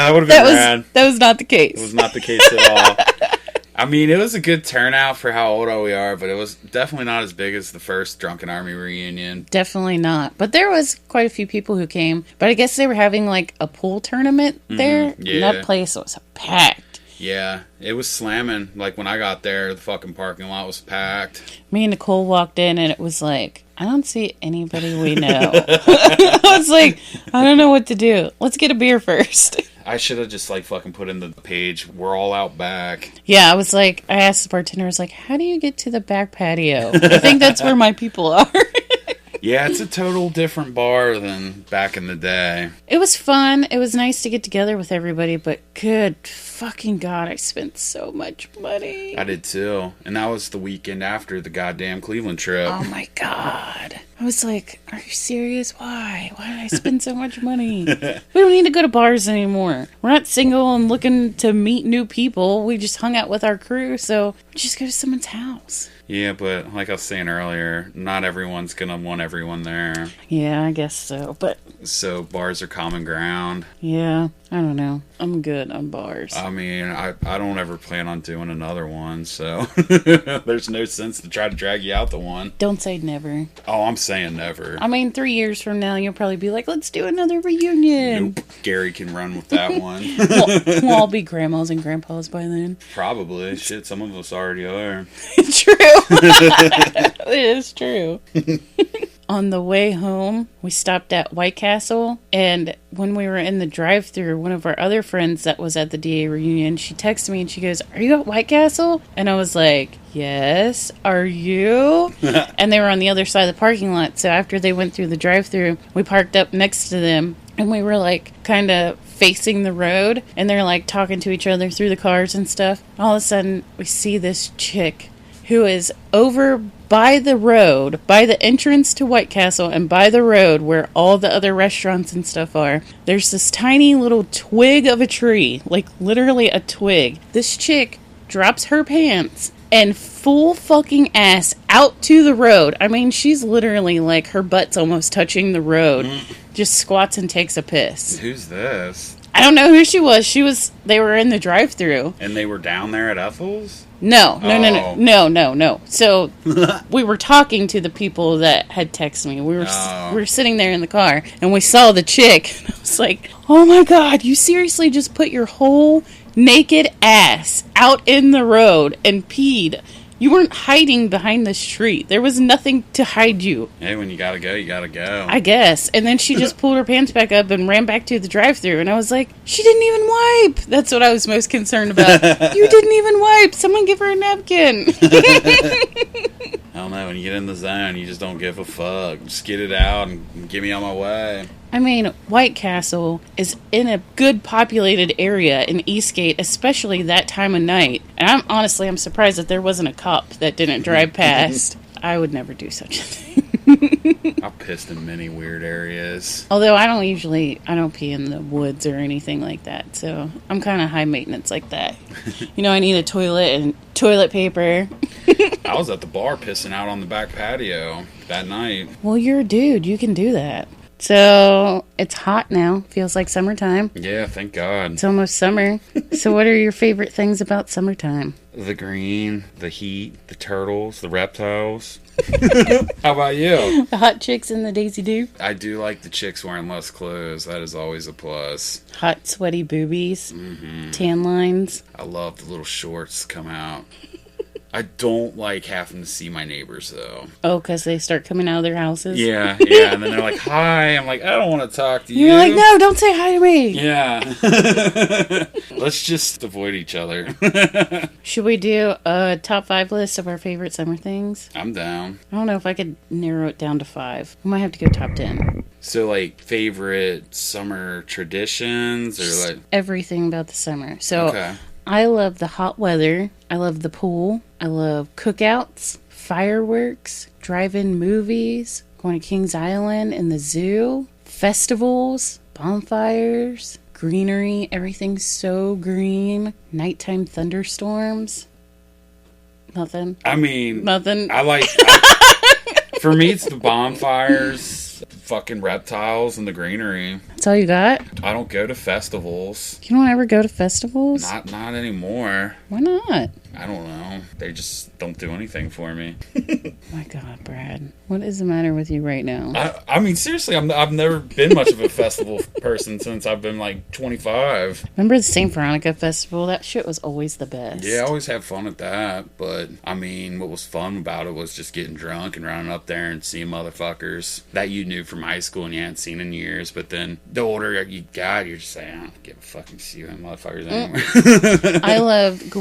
that would have been rad. That was not the case. It was not the case at all. I mean, it was a good turnout for how old we are, but it was definitely not as big as the first Drunken Army Reunion. Definitely not. But there was quite a few people who came. But I guess they were having like a pool tournament there. Yeah. And that place was packed. Yeah, it was slamming. Like when I got there, the fucking parking lot was packed. Me and Nicole walked in and it was like, I don't see anybody we know. I was like, I don't know what to do. Let's get a beer first. I should have just like fucking put in the page, we're all out back. Yeah, I was like, I asked the bartender, I was like, how do you get to the back patio? I think that's where my people are. Yeah, it's a total different bar than back in the day. It was fun. It was nice to get together with everybody, but good fucking God, I spent so much money. I did too. And that was the weekend after the goddamn Cleveland trip. Oh my God. I was like, are you serious? Why? Why did I spend so much money? We don't need to go to bars anymore. We're not single and looking to meet new people. We just hung out with our crew, so just go to someone's house. Yeah, but like I was saying earlier, not everyone's gonna want everyone there. Yeah, I guess so, but... So bars are common ground. Yeah, I don't know. I'm good on bars. I mean, I don't ever plan on doing another one, so there's no sense to try to drag you out to one. Don't say never. Oh, I'm saying never. I mean, 3 years from now, you'll probably be like, let's do another reunion. Nope. Gary can run with that one. We'll all be grandmas and grandpas by then. Probably. Shit, some of us already are. True. It is true. On the way home, we stopped at White Castle, and when we were in the drive-thru, one of our other friends that was at the DA reunion, she texted me and she goes, "Are you at White Castle?" And I was like, "Yes, are you?" And they were on the other side of the parking lot, so after they went through the drive-thru, we parked up next to them, and we were like kind of facing the road, and they're like talking to each other through the cars and stuff. All of a sudden, we see this chick who is over by the road, by the entrance to White Castle, and by the road where all the other restaurants and stuff are. There's this tiny little twig of a tree, like literally a twig. This chick drops her pants and full fucking ass out to the road. I mean, she's literally like, her butt's almost touching the road. Just squats and takes a piss. Who's this? I don't know who she was. They were in the drive-thru. And they were down there at Ethel's? No. So we were talking to the people that had texted me. We were sitting there in the car, and we saw the chick. And I was like, "Oh my God, you seriously just put your whole naked ass out in the road and peed? You weren't hiding behind this tree. There was nothing to hide you." Hey, when you gotta go, you gotta go. I guess. And then she just pulled her pants back up and ran back to the drive-thru. And I was like, she didn't even wipe. That's what I was most concerned about. You didn't even wipe. Someone give her a napkin. I don't know. When you get in the zone, you just don't give a fuck. Just get it out and get me on my way. I mean, White Castle is in a good populated area in Eastgate, especially that time of night. And I'm surprised that there wasn't a cop that didn't drive past. I would never do such a thing. I've pissed in many weird areas. Although I don't pee in the woods or anything like that. So I'm kind of high maintenance like that. I need a toilet and toilet paper. I was at the bar pissing out on the back patio that night. Well, you're a dude. You can do that. So, it's hot now. Feels like summertime. Yeah, thank God. It's almost summer. So, what are your favorite things about summertime? The green, the heat, the turtles, the reptiles. How about you? The hot chicks and the Daisy Doo. I do like the chicks wearing less clothes. That is always a plus. Hot, sweaty boobies. Mm-hmm. Tan lines. I love the little shorts come out. I don't like having to see my neighbors, though. Oh, because they start coming out of their houses? Yeah. And then they're like, "Hi." I'm like, "I don't want to talk to you." You're like, "No, don't say hi to me." Yeah. Let's just avoid each other. Should we do a top 5 list of our favorite summer things? I'm down. I don't know if I could narrow it down to 5. We might have to go top 10. So, like, favorite summer traditions? Or like everything about the summer. So, okay. I love the hot weather. I love the pool. I love cookouts, fireworks, drive-in movies, going to Kings Island and the zoo, festivals, bonfires, greenery. Everything's so green. Nighttime thunderstorms. Nothing. I mean, nothing. For me, it's the bonfires, fucking reptiles, and the greenery. That's all you got? I don't go to festivals. You don't ever go to festivals? Not anymore. Why not? I don't know. They just don't do anything for me. My God, Brad. What is the matter with you right now? I mean, seriously, I've never been much of a festival person since I've been like 25. Remember the St. Veronica Festival? That shit was always the best. Yeah, I always had fun at that. But, I mean, what was fun about it was just getting drunk and running up there and seeing motherfuckers that you knew from high school and you hadn't seen in years. But then the older you got, you're just saying, "I don't give a fucking see them motherfuckers anymore." I loved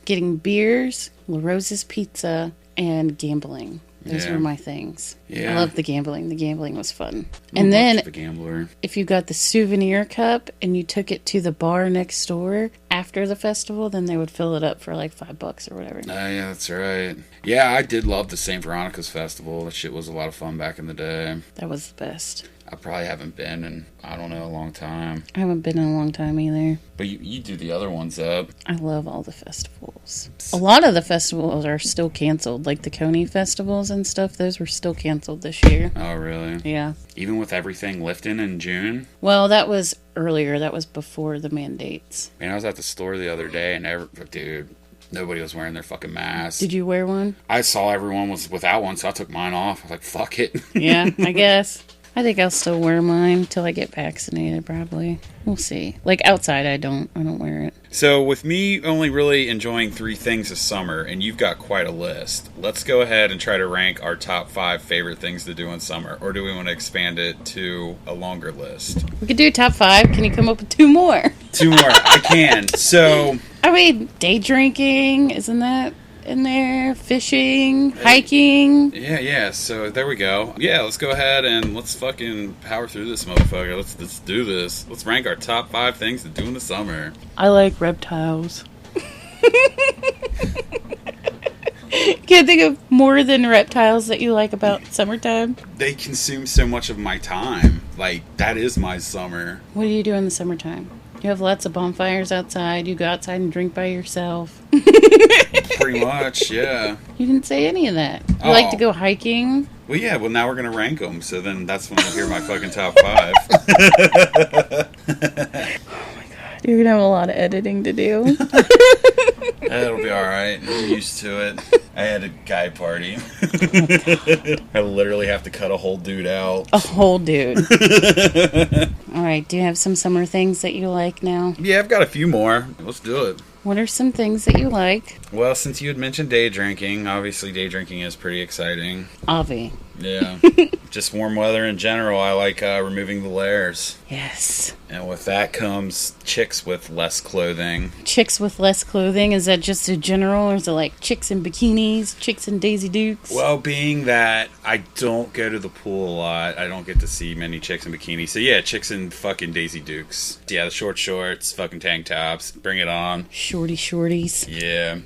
getting beers, La Rosa's Pizza, and gambling. Those were my things. Yeah. I loved the gambling. The gambling was fun. And then, the gambler. If you got the souvenir cup and you took it to the bar next door after the festival, then they would fill it up for like $5 or whatever. Yeah, that's right. Yeah, I did love the St. Veronica's Festival. That shit was a lot of fun back in the day. That was the best. I probably haven't been in, I don't know, a long time. I haven't been in a long time either. But you do the other ones up. I love all the festivals. A lot of the festivals are still canceled. Like the Coney festivals and stuff, those were still canceled this year. Oh, really? Yeah. Even with everything lifting in June? Well, that was earlier. That was before the mandates. Man, I was at the store the other day and dude, nobody was wearing their fucking mask. Did you wear one? I saw everyone was without one, so I took mine off. I was like, fuck it. Yeah, I guess. I think I'll still wear mine until I get vaccinated, probably. We'll see. Like, outside, I don't wear it. So, with me only really enjoying 3 things this summer, and you've got quite a list, let's go ahead and try to rank our top 5 favorite things to do in summer. Or do we want to expand it to a longer list? We could do top 5. Can you come up with 2 more? 2 more. I can. So... I mean, day drinking, isn't that in there? Fishing, hiking. Yeah. So there we go. Yeah, let's go ahead and let's fucking power through this motherfucker. Let's do this. Let's rank our top 5 things to do in the summer. I like reptiles. Can't think of more than reptiles that you like about summertime. They consume so much of my time. Like, that is my summer. What do you do in the summertime? You have lots of bonfires outside. You go outside and drink by yourself. Pretty much, yeah. You didn't say any of that. You like to go hiking? Well, yeah. Well, now we're going to rank them. So then that's when you'll hear my fucking top 5. Oh, my God. You're going to have a lot of editing to do. It'll be alright. I'm used to it. I had a guy party. I literally have to cut a whole dude out. A whole dude. Alright, do you have some summer things that you like now? Yeah, I've got a few more. Let's do it. What are some things that you like? Well, since you had mentioned day drinking, obviously day drinking is pretty exciting. Avi. Yeah. Just warm weather in general. I like removing the layers. Yes. And with that comes chicks with less clothing. Chicks with less clothing? Is that just a general, or is it like chicks in bikinis, chicks in Daisy Dukes? Well, being that I don't go to the pool a lot, I don't get to see many chicks in bikinis. So yeah, chicks in fucking Daisy Dukes. Yeah, the short shorts, fucking tank tops. Bring it on. Shorties. Yeah.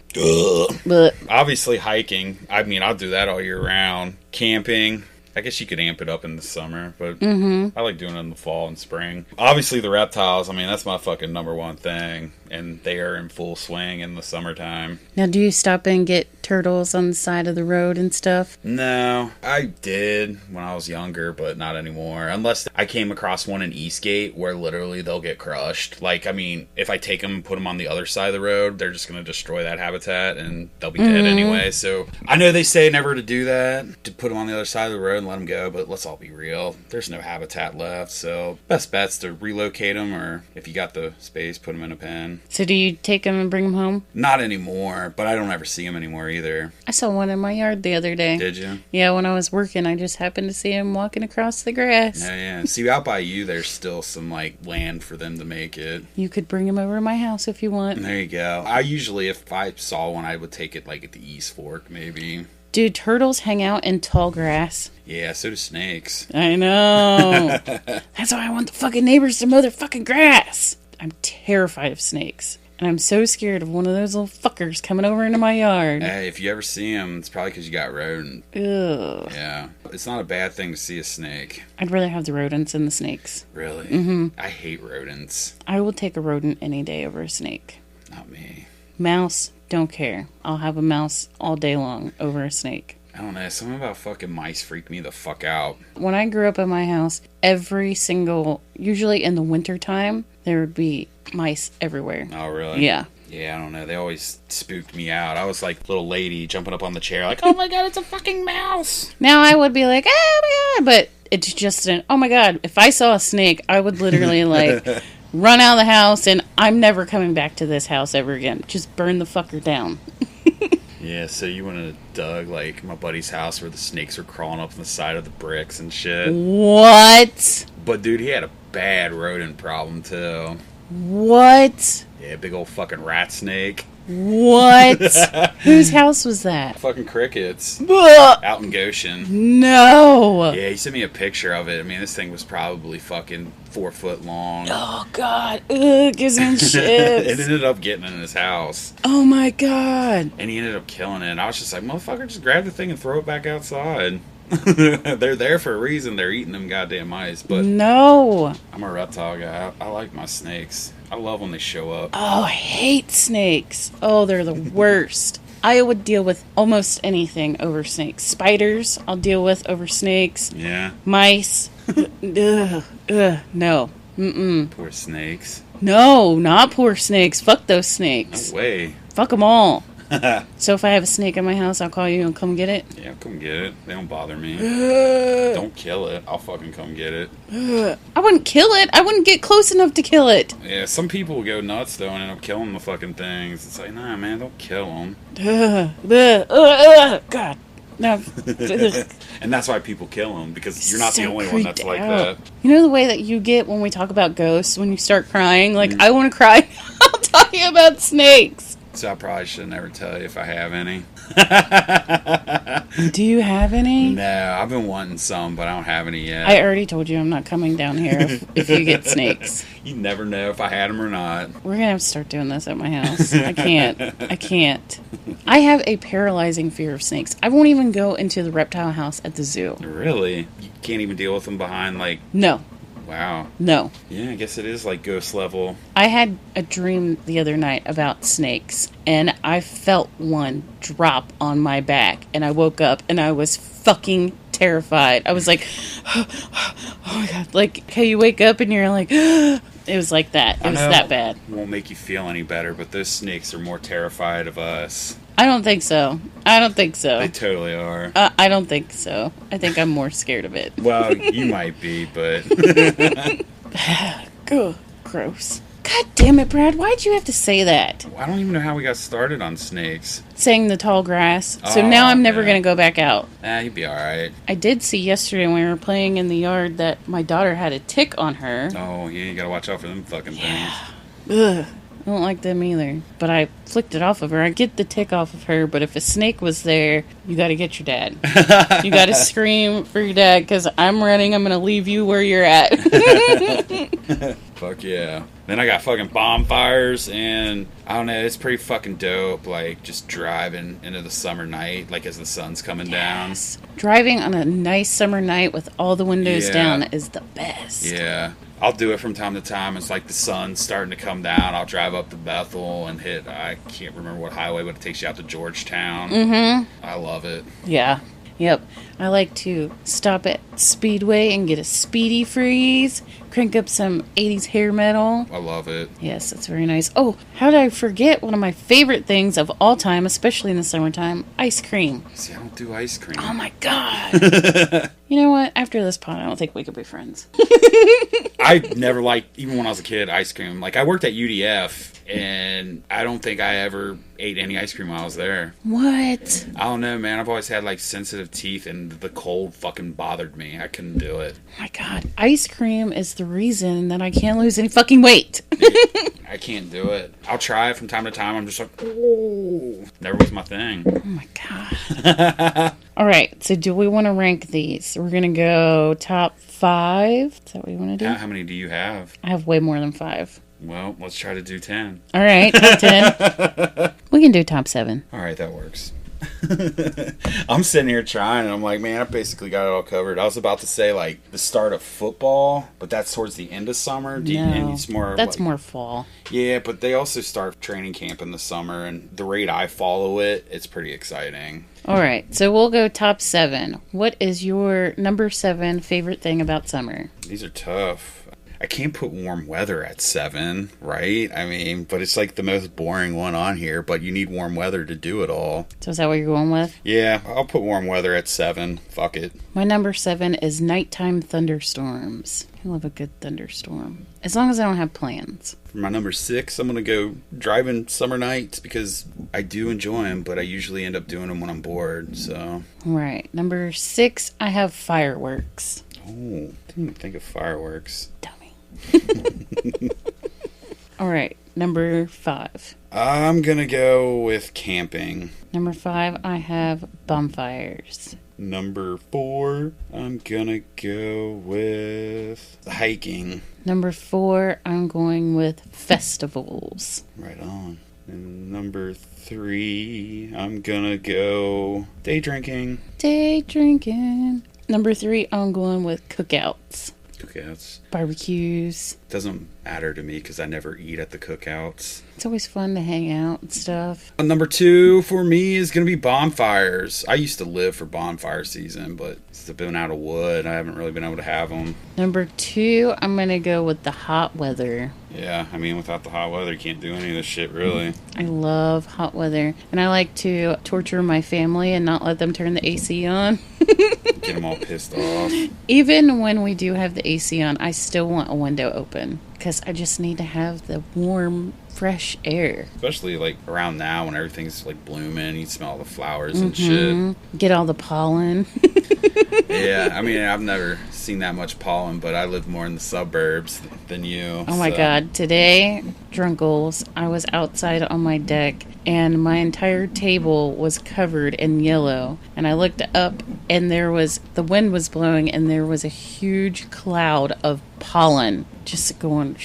But Obviously hiking. I mean, I'll do that all year round. Camping. I guess you could amp it up in the summer, but I like doing it in the fall and spring. Obviously the reptiles, I mean, that's my fucking number one thing, and they are in full swing in the summertime. now, do you stop and get turtles on the side of the road and stuff? No, I did when I was younger, but not anymore. Unless I came across one in Eastgate where literally they'll get crushed. Like, I mean, if I take them and put them on the other side of the road, they're just going to destroy that habitat and they'll be dead anyway. So I know they say never to do that, to put them on the other side of the road and let them go, but let's all be real. There's no habitat left, so best bet's to relocate them, or if you got the space, put them in a pen. So do you take them and bring them home? Not anymore, but I don't ever see them anymore either. I saw one in my yard the other day. Did you? Yeah, when I was working, I just happened to see him walking across the grass. Yeah. See, out by you, there's still some, like, land for them to make it. You could bring him over to my house if you want. There you go. I usually, if I saw one, I would take it, like, at the East Fork, maybe. Do turtles hang out in tall grass? Yeah, so do snakes. I know. That's why I want the fucking neighbors to mow their fucking grass. I'm terrified of snakes. And I'm so scared of one of those little fuckers coming over into my yard. Hey, if you ever see them, it's probably because you got rodent. Ugh. Yeah. It's not a bad thing to see a snake. I'd rather have the rodents than the snakes. Really? Mm-hmm. I hate rodents. I will take a rodent any day over a snake. Not me. Mouse, don't care. I'll have a mouse all day long over a snake. I don't know. Something about fucking mice freak me the fuck out. When I grew up in my house, usually in the wintertime, there would be mice everywhere. Oh, really? Yeah. Yeah, I don't know. They always spooked me out. I was like little lady jumping up on the chair like, oh my god, it's a fucking mouse. Now I would be like, oh my god, but it's just oh my god. If I saw a snake, I would literally like run out of the house and I'm never coming back to this house ever again. Just burn the fucker down. Yeah, so you went and dug, like, my buddy's house where the snakes were crawling up on the side of the bricks and shit. What? But, dude, he had a bad rodent problem, too. What? Yeah, big old fucking rat snake. What? Whose house was that? Fucking crickets. Ugh. Out in Goshen. No. Yeah, he sent me a picture of it. I mean, this thing was probably fucking 4 foot long. Oh, God. Ugh, gives me shit. It ended up getting in his house. Oh, my God. And he ended up killing it. And I was just like, motherfucker, just grab the thing and throw it back outside. They're there for a reason. They're eating them goddamn mice. But no. I'm a reptile guy. I like my snakes. I love when they show up. Oh, I hate snakes. Oh, they're the worst. I would deal with almost anything over snakes. Spiders, I'll deal with over snakes. Yeah. Mice. No. Mm-mm. Poor snakes. No, not poor snakes. Fuck those snakes. No way. Fuck them all. So if I have a snake in my house, I'll call you and come get it? Yeah, come get it. They don't bother me. Don't kill it. I'll fucking come get it. I wouldn't kill it. I wouldn't get close enough to kill it. Yeah, some people will go nuts, though, and end up killing the fucking things. It's like, nah, man, don't kill them. God. No. And that's why people kill them, because you're not the only one that's like that. You know the way that you get when we talk about ghosts, when you start crying? Like, I want to cry while talking about snakes. So I probably should never tell you if I have any. Do you have any? No, I've been wanting some, but I don't have any yet. I already told you I'm not coming down here if you get snakes. You never know if I had them or not. We're going to have to start doing this at my house. I can't. I have a paralyzing fear of snakes. I won't even go into the reptile house at the zoo. Really? You can't even deal with them behind, like... No. Wow. No. Yeah, I guess it is like ghost level. I had a dream the other night about snakes, and I felt one drop on my back, and I woke up, and I was fucking terrified. I was like, oh my God. Like, how you wake up, and you're like, it was like that. It was that bad. It won't make you feel any better, but those snakes are more terrified of us. I don't think so. They totally are. I don't think so. I think I'm more scared of it. Well, you might be, but... Ugh, gross. God damn it, Brad. Why'd you have to say that? I don't even know how we got started on snakes. Saying the tall grass. So now I'm never going to go back out. You'd be alright. I did see yesterday when we were playing in the yard that my daughter had a tick on her. Oh, yeah, you gotta watch out for them fucking things. Ugh. I don't like them either. But I flicked it off of her. I get the tick off of her, but if a snake was there, you gotta get your dad. You gotta scream for your dad, because I'm running. I'm gonna leave you where you're at. Fuck yeah. Then I got fucking bonfires, and I don't know, it's pretty fucking dope, like, just driving into the summer night, like, as the sun's coming down. Driving on a nice summer night with all the windows down is the best. Yeah. I'll do it from time to time. It's like the sun's starting to come down. I'll drive up to Bethel and hit, I can't remember what highway, but it takes you out to Georgetown. Mm-hmm. I love it. Yeah. Yep. I like to stop at Speedway and get a speedy freeze. Crank up some 80s hair metal. I love it. Yes, that's very nice. Oh, how did I forget one of my favorite things of all time, especially in the summertime? Ice cream. See, I don't do ice cream. Oh my God. You know what? After this pod, I don't think we could be friends. I never liked, even when I was a kid, ice cream. Like, I worked at UDF, and I don't think I ever ate any ice cream while I was there. What? I don't know, man. I've always had, like, sensitive teeth, and the cold fucking bothered me. I couldn't do it. Oh my God. Ice cream is the reason that I can't lose any fucking weight. I can't do it. I'll try it from time to time. I'm just like, oh. Never was my thing. Oh my God. All right. So do we want to rank these? We're going to go top 5. Is that what you want to do? How many do you have? I have way more than 5. Well, let's try to do 10. All right. Top 10. We can do top 7. All right. That works. I'm sitting here trying, and I'm like, man, I basically got it all covered. I was about to say, like, the start of football, but that's towards the end of summer. No, it's more that's like, more fall. Yeah, but they also start training camp in the summer, and the rate I follow it, it's pretty exciting. All right, so we'll go top 7. What is your number 7 favorite thing about summer? These are tough. I can't put warm weather at 7, right? I mean, but it's like the most boring one on here, but you need warm weather to do it all. So is that what you're going with? Yeah, I'll put warm weather at 7. Fuck it. My number 7 is nighttime thunderstorms. I love a good thunderstorm. As long as I don't have plans. For my number 6, I'm going to go driving summer nights because I do enjoy them, but I usually end up doing them when I'm bored, so. Right. Number 6, I have fireworks. Oh, didn't even think of fireworks. Dummy. All right, number 5. I'm gonna go with camping. Number 5, I have bonfires. Number 4, I'm gonna go with hiking. Number 4, I'm going with festivals. Right on. And number 3, I'm gonna go day drinking. Day drinking. Number 3, I'm going with cookouts. Cookouts. barbecues. Doesn't matter to me because I never eat at the cookouts. It's always fun to hang out and stuff. Number 2 for me is going to be bonfires. I used to live for bonfire season, but since I've been out of wood, I haven't really been able to have them. Number 2, I'm going to go with the hot weather. Yeah, I mean, without the hot weather, you can't do any of this shit, really. I love hot weather. And I like to torture my family and not let them turn the AC on. Get them all pissed off. Even when we do have the AC on, I still want a window open. Because I just need to have the warm, fresh air. Especially, like, around now when everything's, like, blooming. You smell all the flowers and shit. Get all the pollen. Yeah, I mean, I've never seen that much pollen, but I live more in the suburbs than you. Oh my God. Today, Drunkles, I was outside on my deck, and my entire table was covered in yellow. And I looked up, and the wind was blowing, and there was a huge cloud of pollen just going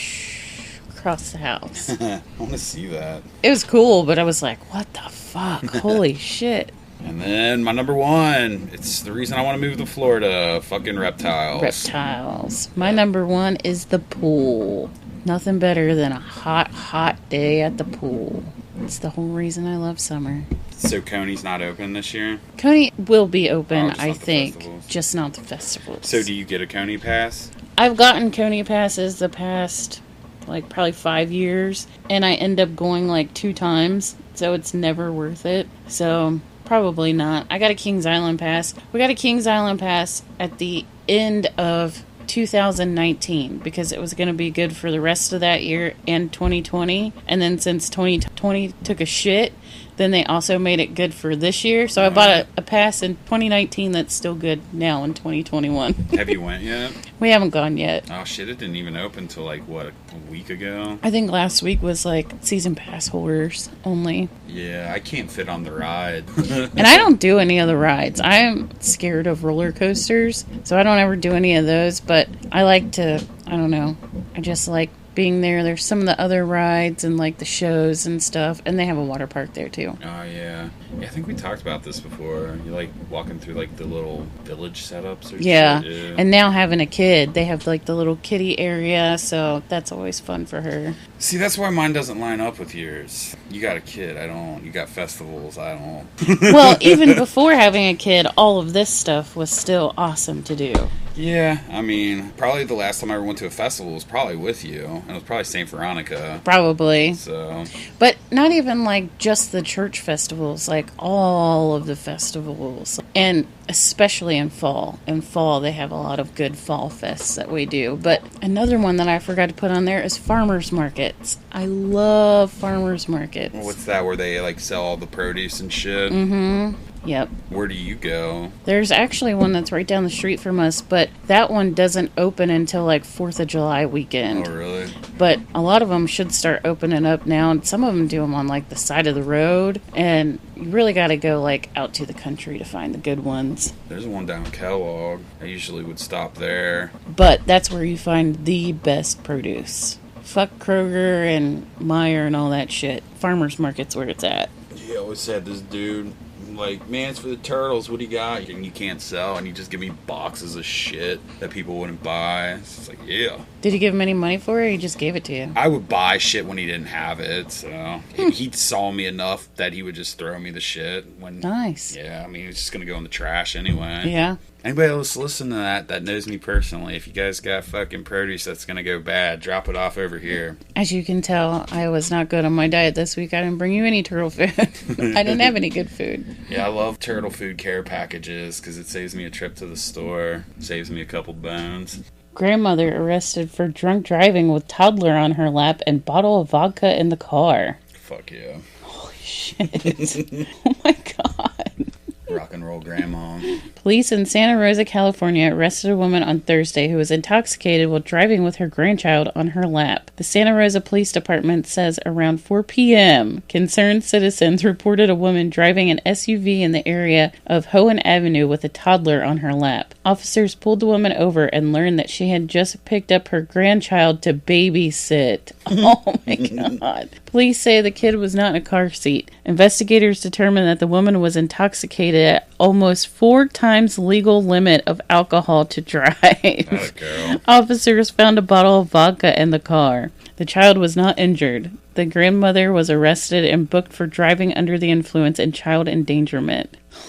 across the house. I want to see that. It was cool, but I was like, what the fuck? Holy shit. And then my number 1, it's the reason I want to move to Florida, fucking reptiles. Reptiles. My number 1 is the pool. Nothing better than a hot, hot day at the pool. It's the whole reason I love summer. So Coney's not open this year? Coney will be open, just I not the think. festivals. Just not the festivals. So do you get a Coney pass? I've gotten Coney passes the past, like, probably 5 years. And I end up going, like, 2 times. So it's never worth it. So probably not. I got a Kings Island pass. We got a Kings Island pass at the end of 2019 because it was going to be good for the rest of that year and 2020. And then since 2020 took a shit, then they also made it good for this year. So I bought a pass in 2019 that's still good now in 2021. Have you went yet? We haven't gone yet. Oh shit, it didn't even open till like, what, a week ago? I think last week was like season pass holders only. Yeah, I can't fit on the ride. And I don't do any of the rides. I'm scared of roller coasters, so I don't ever do any of those. But I like to, I don't know, I just like being there. There's some of the other rides and like the shows and stuff, and they have a water park there too. Oh yeah. I think we talked about this before. You like walking through like the little village setups or Yeah. shit? Yeah. And now having a kid, they have like the little kiddie area, so that's always fun for her. See, that's why mine doesn't line up with yours. You got a kid, I don't. You got festivals, I don't. Well, even before having a kid, all of this stuff was still awesome to do. Yeah, I mean, probably the last time I ever went to a festival was probably with you. And it was probably St. Veronica. Probably. So, But not even like just the church festivals, like all of the festivals. And especially in fall. In fall, they have a lot of good fall fests that we do. But another one that I forgot to put on there is farmers markets. I love farmers markets. what's that where they like sell all the produce and shit? Mm-hmm. Yep. Where do you go? There's actually one that's right down the street from us, but that one doesn't open until like 4th of July weekend. Oh, really? But a lot of them should start opening up now, and some of them do them on like the side of the road, and you really got to go like out to the country to find the good ones. There's one down Kellogg. I usually would stop there. But that's where you find the best produce. Fuck Kroger and Meijer and all that shit. Farmers market's where it's at. Yeah, I always had this dude, like, man, it's for the turtles, what do you got? And you can't sell, and you just give me boxes of shit that people wouldn't buy. It's just like, yeah. Did you give him any money for it, or he just gave it to you? I would buy shit when he didn't have it, so he saw me enough that he would just throw me the shit when. Nice. Yeah, I mean, it's just gonna go in the trash anyway. Yeah. Anybody else listen to that knows me personally, if you guys got fucking produce that's gonna go bad, drop it off over here. As you can tell, I was not good on my diet this week. I didn't bring you any turtle food. I didn't have any good food. Yeah, I love turtle food care packages because it saves me a trip to the store, saves me a couple bones. Grandmother arrested for drunk driving with toddler on her lap and bottle of vodka in the car. Fuck yeah. Holy shit. Oh my god. Rock and roll grandma. Police in Santa Rosa, California arrested a woman on Thursday who was intoxicated while driving with her grandchild on her lap. The Santa Rosa Police Department says around 4 p.m., concerned citizens reported a woman driving an SUV in the area of Hohen Avenue with a toddler on her lap. Officers pulled the woman over and learned that she had just picked up her grandchild to babysit. Oh my god. Police say the kid was not in a car seat. Investigators determined that the woman was intoxicated at almost 4 times times legal limit of alcohol to drive. That girl. Officers found a bottle of vodka in the car. The child was not injured. The grandmother was arrested and booked for driving under the influence and child endangerment. Oh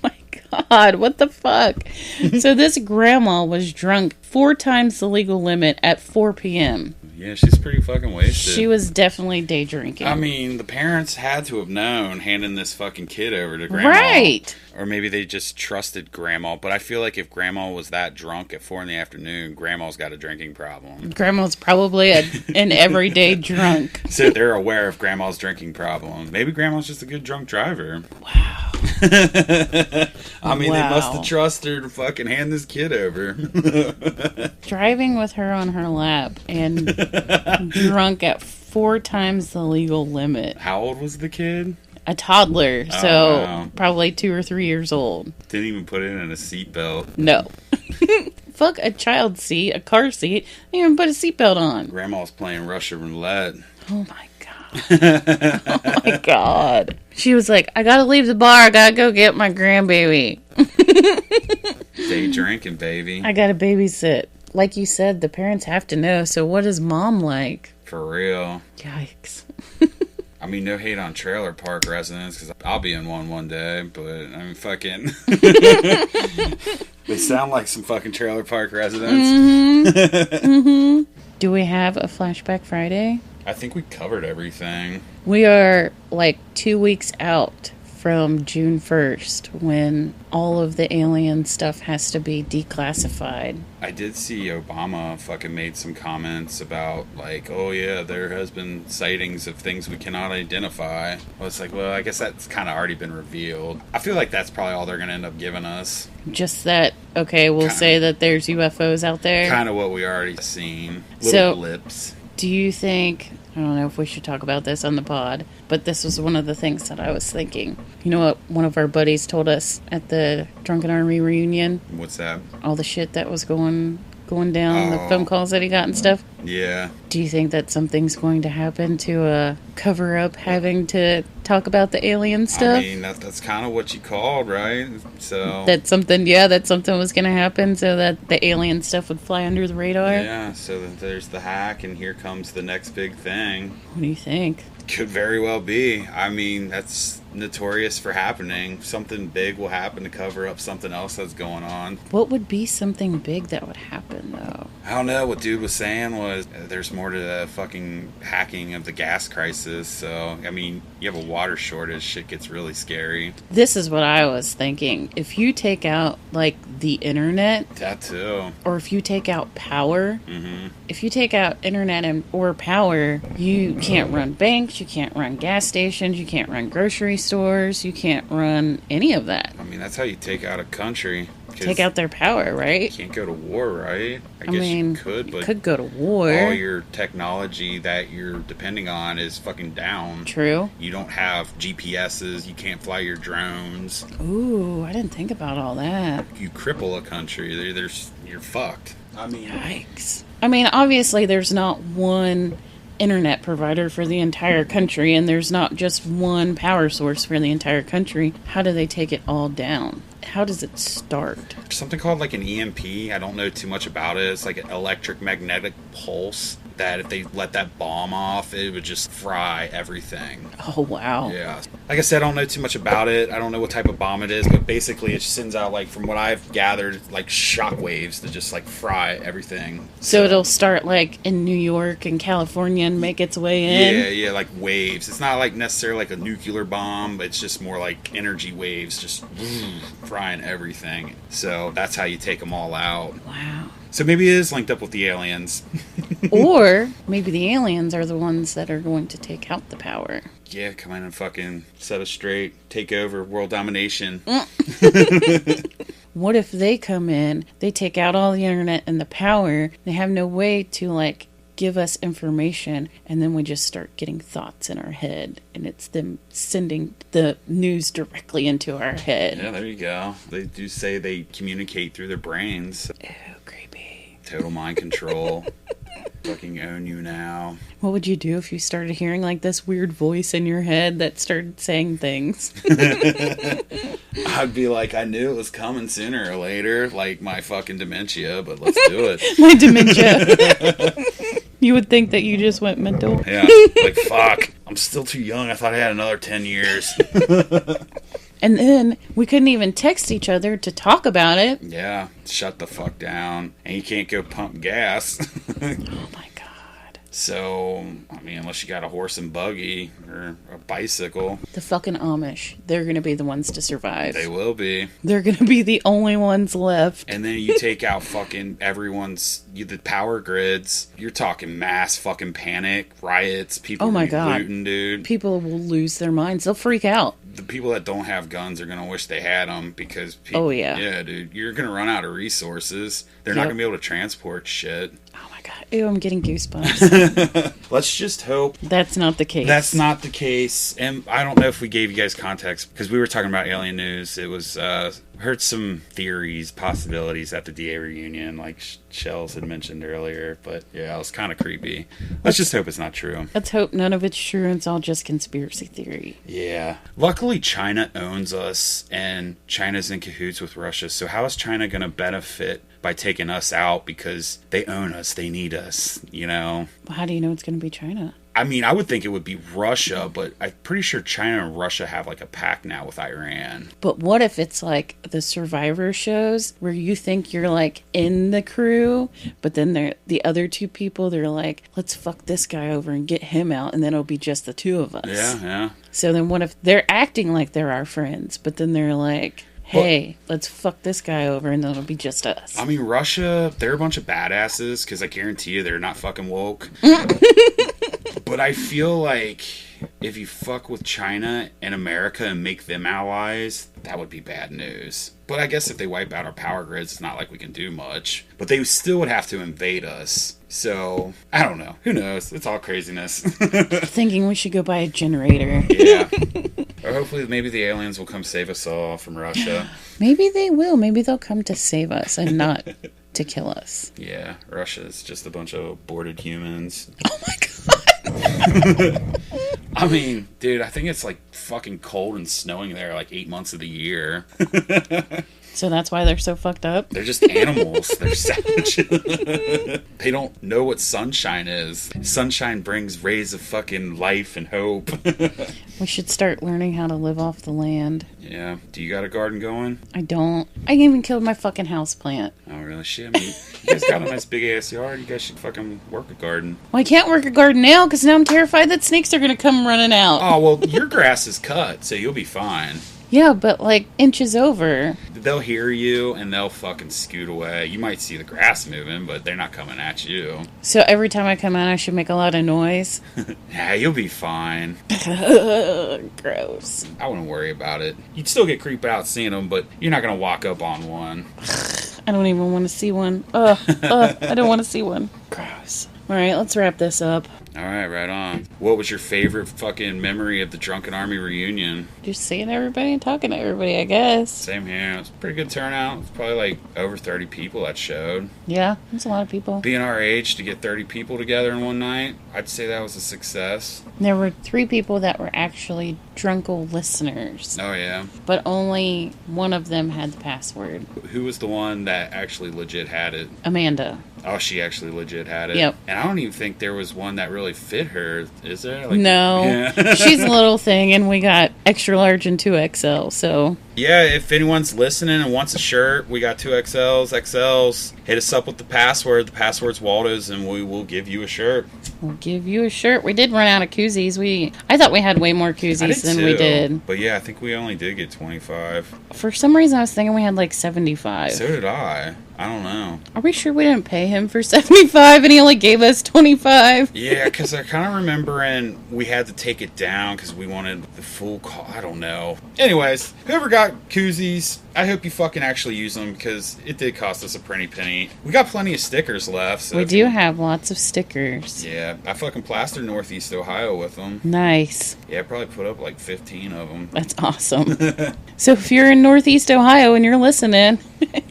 my God, what the fuck? So this grandma was drunk 4 times the legal limit at 4 p.m. Yeah, she's pretty fucking wasted. She was definitely day drinking. I mean, the parents had to have known handing this fucking kid over to grandma. Right. Or maybe they just trusted grandma. But I feel like if grandma was that drunk at 4 in the afternoon, grandma's got a drinking problem. Grandma's probably an everyday drunk. So they're aware of grandma's drinking problem. Maybe grandma's just a good drunk driver. Wow. I mean, they must have trusted her to fucking hand this kid over. Driving with her on her lap and drunk at 4 times the legal limit. How old was the kid? A toddler, so wow. Probably 2 or 3 years old. Didn't even put it in a seatbelt. No. Fuck a child seat, a car seat. They didn't even put a seatbelt on. Grandma was playing Russian roulette. Oh my God. Oh my God. She was like, I gotta leave the bar. I gotta go get my grandbaby. Day drinking, baby. I gotta babysit. Like you said, the parents have to know. So what is mom like? For real. Yikes. I mean, no hate on trailer park residents, because I'll be in one day, but I mean, fucking... They sound like some fucking trailer park residents. Mm-hmm. Mm-hmm. Do we have a Flashback Friday? I think we covered everything. We are like 2 weeks out from June 1st when all of the alien stuff has to be declassified. I did see Obama fucking made some comments about, like, oh yeah, there has been sightings of things we cannot identify. Well, it's like, well, I guess that's kind of already been revealed. I feel like that's probably all they're going to end up giving us. Just that, okay, we'll say that there's UFOs out there. Kind of what we already seen. Little So, blips. Do you think, I don't know if we should talk about this on the pod, but this was one of the things that I was thinking. You know what one of our buddies told us at the Drunken Army Reunion? What's that? All the shit that was going down, the phone calls that he got and stuff. Yeah. Do you think that something's going to happen to cover up having to talk about the alien stuff? I mean, that's kind of what you called, right? So that something was going to happen so that the alien stuff would fly under the radar? Yeah, so that there's the hack, and here comes the next big thing. What do you think? Could very well be. I mean, that's notorious for happening. Something big will happen to cover up something else that's going on. What would be something big that would happen, though? I don't know. What dude was saying was there's more to the fucking hacking of the gas crisis. So, I mean, you have a water shortage, shit gets really scary. This is what I was thinking. If you take out, like, the internet... That too. Or if you take out power... Mm-hmm. If you take out internet or power, you can't run banks, you can't run gas stations, you can't run grocery stores, you can't run any of that. I mean, that's how you take out a country. Take out their power, right? You can't go to war, right? I guess mean, you could, but you could go to war. All your technology that you're depending on is fucking down. True. You don't have GPSs. You can't fly your drones. Ooh, I didn't think about all that. You cripple a country. You're fucked. I mean, yikes. I mean, obviously, there's not one internet provider for the entire country, and there's not just one power source for the entire country. How do they take it all down? How does it start? Something called like an EMP. I don't know too much about it. It's like an electric magnetic pulse that if they let that bomb off, it would just fry everything. Oh, wow. Yeah. Like I said, I don't know too much about it. I don't know what type of bomb it is, but basically it sends out, like, from what I've gathered, like shock waves to just like fry everything. So it'll start like in New York and California and make its way in? Yeah, like waves. It's not like necessarily like a nuclear bomb, but it's just more like energy waves just frying everything. So that's how you take them all out. Wow. So maybe it is linked up with the aliens. Or maybe the aliens are the ones that are going to take out the power. Yeah, come in and fucking set us straight. Take over world domination. What if they come in, they take out all the internet and the power, they have no way to, like, give us information, and then we just start getting thoughts in our head, and it's them sending the news directly into our head. Yeah, there you go. They do say they communicate through their brains. Ew, creepy. Total mind control. Fucking own you now. What would you do if you started hearing like this weird voice in your head that started saying things? I'd be like, I knew it was coming sooner or later, like my fucking dementia, but let's do it. My dementia. You would think that you just went mental. Yeah, like, fuck. I'm still too young. I thought I had another 10 years. And then we couldn't even text each other to talk about it. Yeah, shut the fuck down. And you can't go pump gas. Oh my god. So, I mean, unless you got a horse and buggy or a bicycle. The fucking Amish. They're going to be the ones to survive. They will be. They're going to be the only ones left. And then you take out fucking everyone's, the power grids. You're talking mass fucking panic, riots, people looting, dude. People will lose their minds. They'll freak out. The people that don't have guns are going to wish they had them because people... Oh, yeah. Yeah, dude. You're going to run out of resources. They're not going to be able to transport shit. Oh, my God. Ew, I'm getting goosebumps. Let's just hope... That's not the case. That's not the case. And I don't know if we gave you guys context because we were talking about alien news. It was... heard some theories, possibilities at the DA reunion, like Shells had mentioned earlier. But yeah, it was kind of creepy. Let's just hope it's not true. Let's hope none of it's true and it's all just conspiracy theory. Yeah. Luckily, China owns us and China's in cahoots with Russia. So how is China going to benefit by taking us out because they own us, they need us, you know? Well, how do you know it's going to be China? I mean, I would think it would be Russia, but I'm pretty sure China and Russia have like a pact now with Iran. But what if it's like the Survivor shows where you think you're like in the crew, but then the other two people, they're like, let's fuck this guy over and get him out, and then it'll be just the two of us. Yeah. So then what if they're acting like they're our friends, but then they're like... Hey, let's fuck this guy over and then it'll be just us. I mean, Russia, they're a bunch of badasses because I guarantee you they're not fucking woke. But I feel like if you fuck with China and America and make them allies, that would be bad news. But I guess if they wipe out our power grids, it's not like we can do much. But they still would have to invade us. So, I don't know. Who knows? It's all craziness. Thinking we should go buy a generator. Yeah. Or hopefully maybe the aliens will come save us all from Russia. Maybe they will. Maybe they'll come to save us and not to kill us. Yeah, Russia's just a bunch of aborted humans. Oh my god. I mean, dude, I think it's like fucking cold and snowing there like 8 months of the year. So that's why they're so fucked up? They're just animals. They're savage. They don't know what sunshine is. Sunshine brings rays of fucking life and hope. We should start learning how to live off the land. Yeah. Do you got a garden going? I don't. I even killed my fucking houseplant. Oh, really? Shit. I mean, you guys got a nice big ass yard. You guys should fucking work a garden. Well, I can't work a garden now because now I'm terrified that snakes are going to come running out. Oh, well, your grass is cut, so you'll be fine. Yeah, but like inches over. They'll hear you and they'll fucking scoot away. You might see the grass moving, but they're not coming at you. So every time I come out, I should make a lot of noise. Yeah, you'll be fine. Gross. I wouldn't worry about it. You'd still get creeped out seeing them, but you're not going to walk up on one. I don't even want to see one. I don't want to see one. Gross. All right, let's wrap this up. All right, right on. What was your favorite fucking memory of the Drunken Army Reunion? Just seeing everybody and talking to everybody, I guess. Same here. It was a pretty good turnout. It was probably like over 30 people that showed. Yeah, that's a lot of people. Being our age, to get 30 people together in one night, I'd say that was a success. There were 3 people that were actually Drunkle listeners. Oh, yeah? But only one of them had the password. Who was the one that actually legit had it? Amanda. Oh, she actually legit had it? Yep. And I don't even think there was one that really fit her, is there? Like, no. Yeah. She's a little thing, and we got extra large and 2XL, so... Yeah, if anyone's listening and wants a shirt, we got 2XLs, XLs. Hit us up with the password. The password's Waldo's, and we will give you a shirt. We'll give you a shirt. We did run out of koozies. I thought we had way more koozies than we did. But yeah, I think we only did get 25. For some reason, I was thinking we had like 75. So did I. I don't know. Are we sure we didn't pay him for 75 and he only gave us 25? Yeah, because I kind of remembering we had to take it down because we wanted the full call. I don't know. Anyways, whoever got koozies, I hope you fucking actually use them because it did cost us a pretty penny. We got plenty of stickers left. So we do have lots of stickers. Yeah, I fucking plastered Northeast Ohio with them. Nice. Yeah, I probably put up like 15 of them. That's awesome. So if you're in Northeast Ohio and you're listening...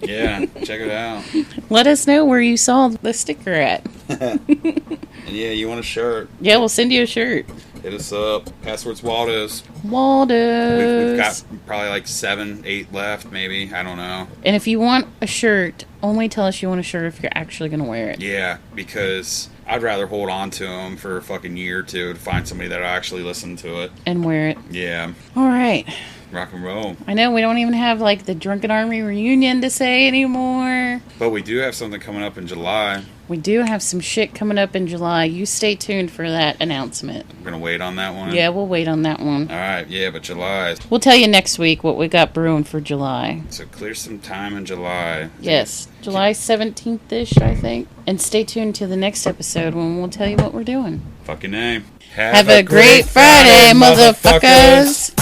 Yeah, check it out. Let us know where you saw the sticker at. Yeah, you want a shirt? Yeah, we'll send you a shirt. Hit us up. Password's Waldo's. Waldo's. We've got probably like 7, 8 left, maybe. I don't know. And if you want a shirt, only tell us you want a shirt if you're actually going to wear it. Yeah, because I'd rather hold on to them for a fucking year or two to find somebody that'll actually listen to it. And wear it. Yeah. All right. Rock and roll. I know we don't even have like the Drunken Army Reunion to say anymore. But we do have something coming up in July. We do have some shit coming up in July. You stay tuned for that announcement. We're going to wait on that one? Yeah, we'll wait on that one. All right, yeah, but July. We'll tell you next week what we got brewing for July. So clear some time in July. Yes, July 17th-ish, I think. And stay tuned to the next episode when we'll tell you what we're doing. Fucking name. Have a great Friday, motherfuckers.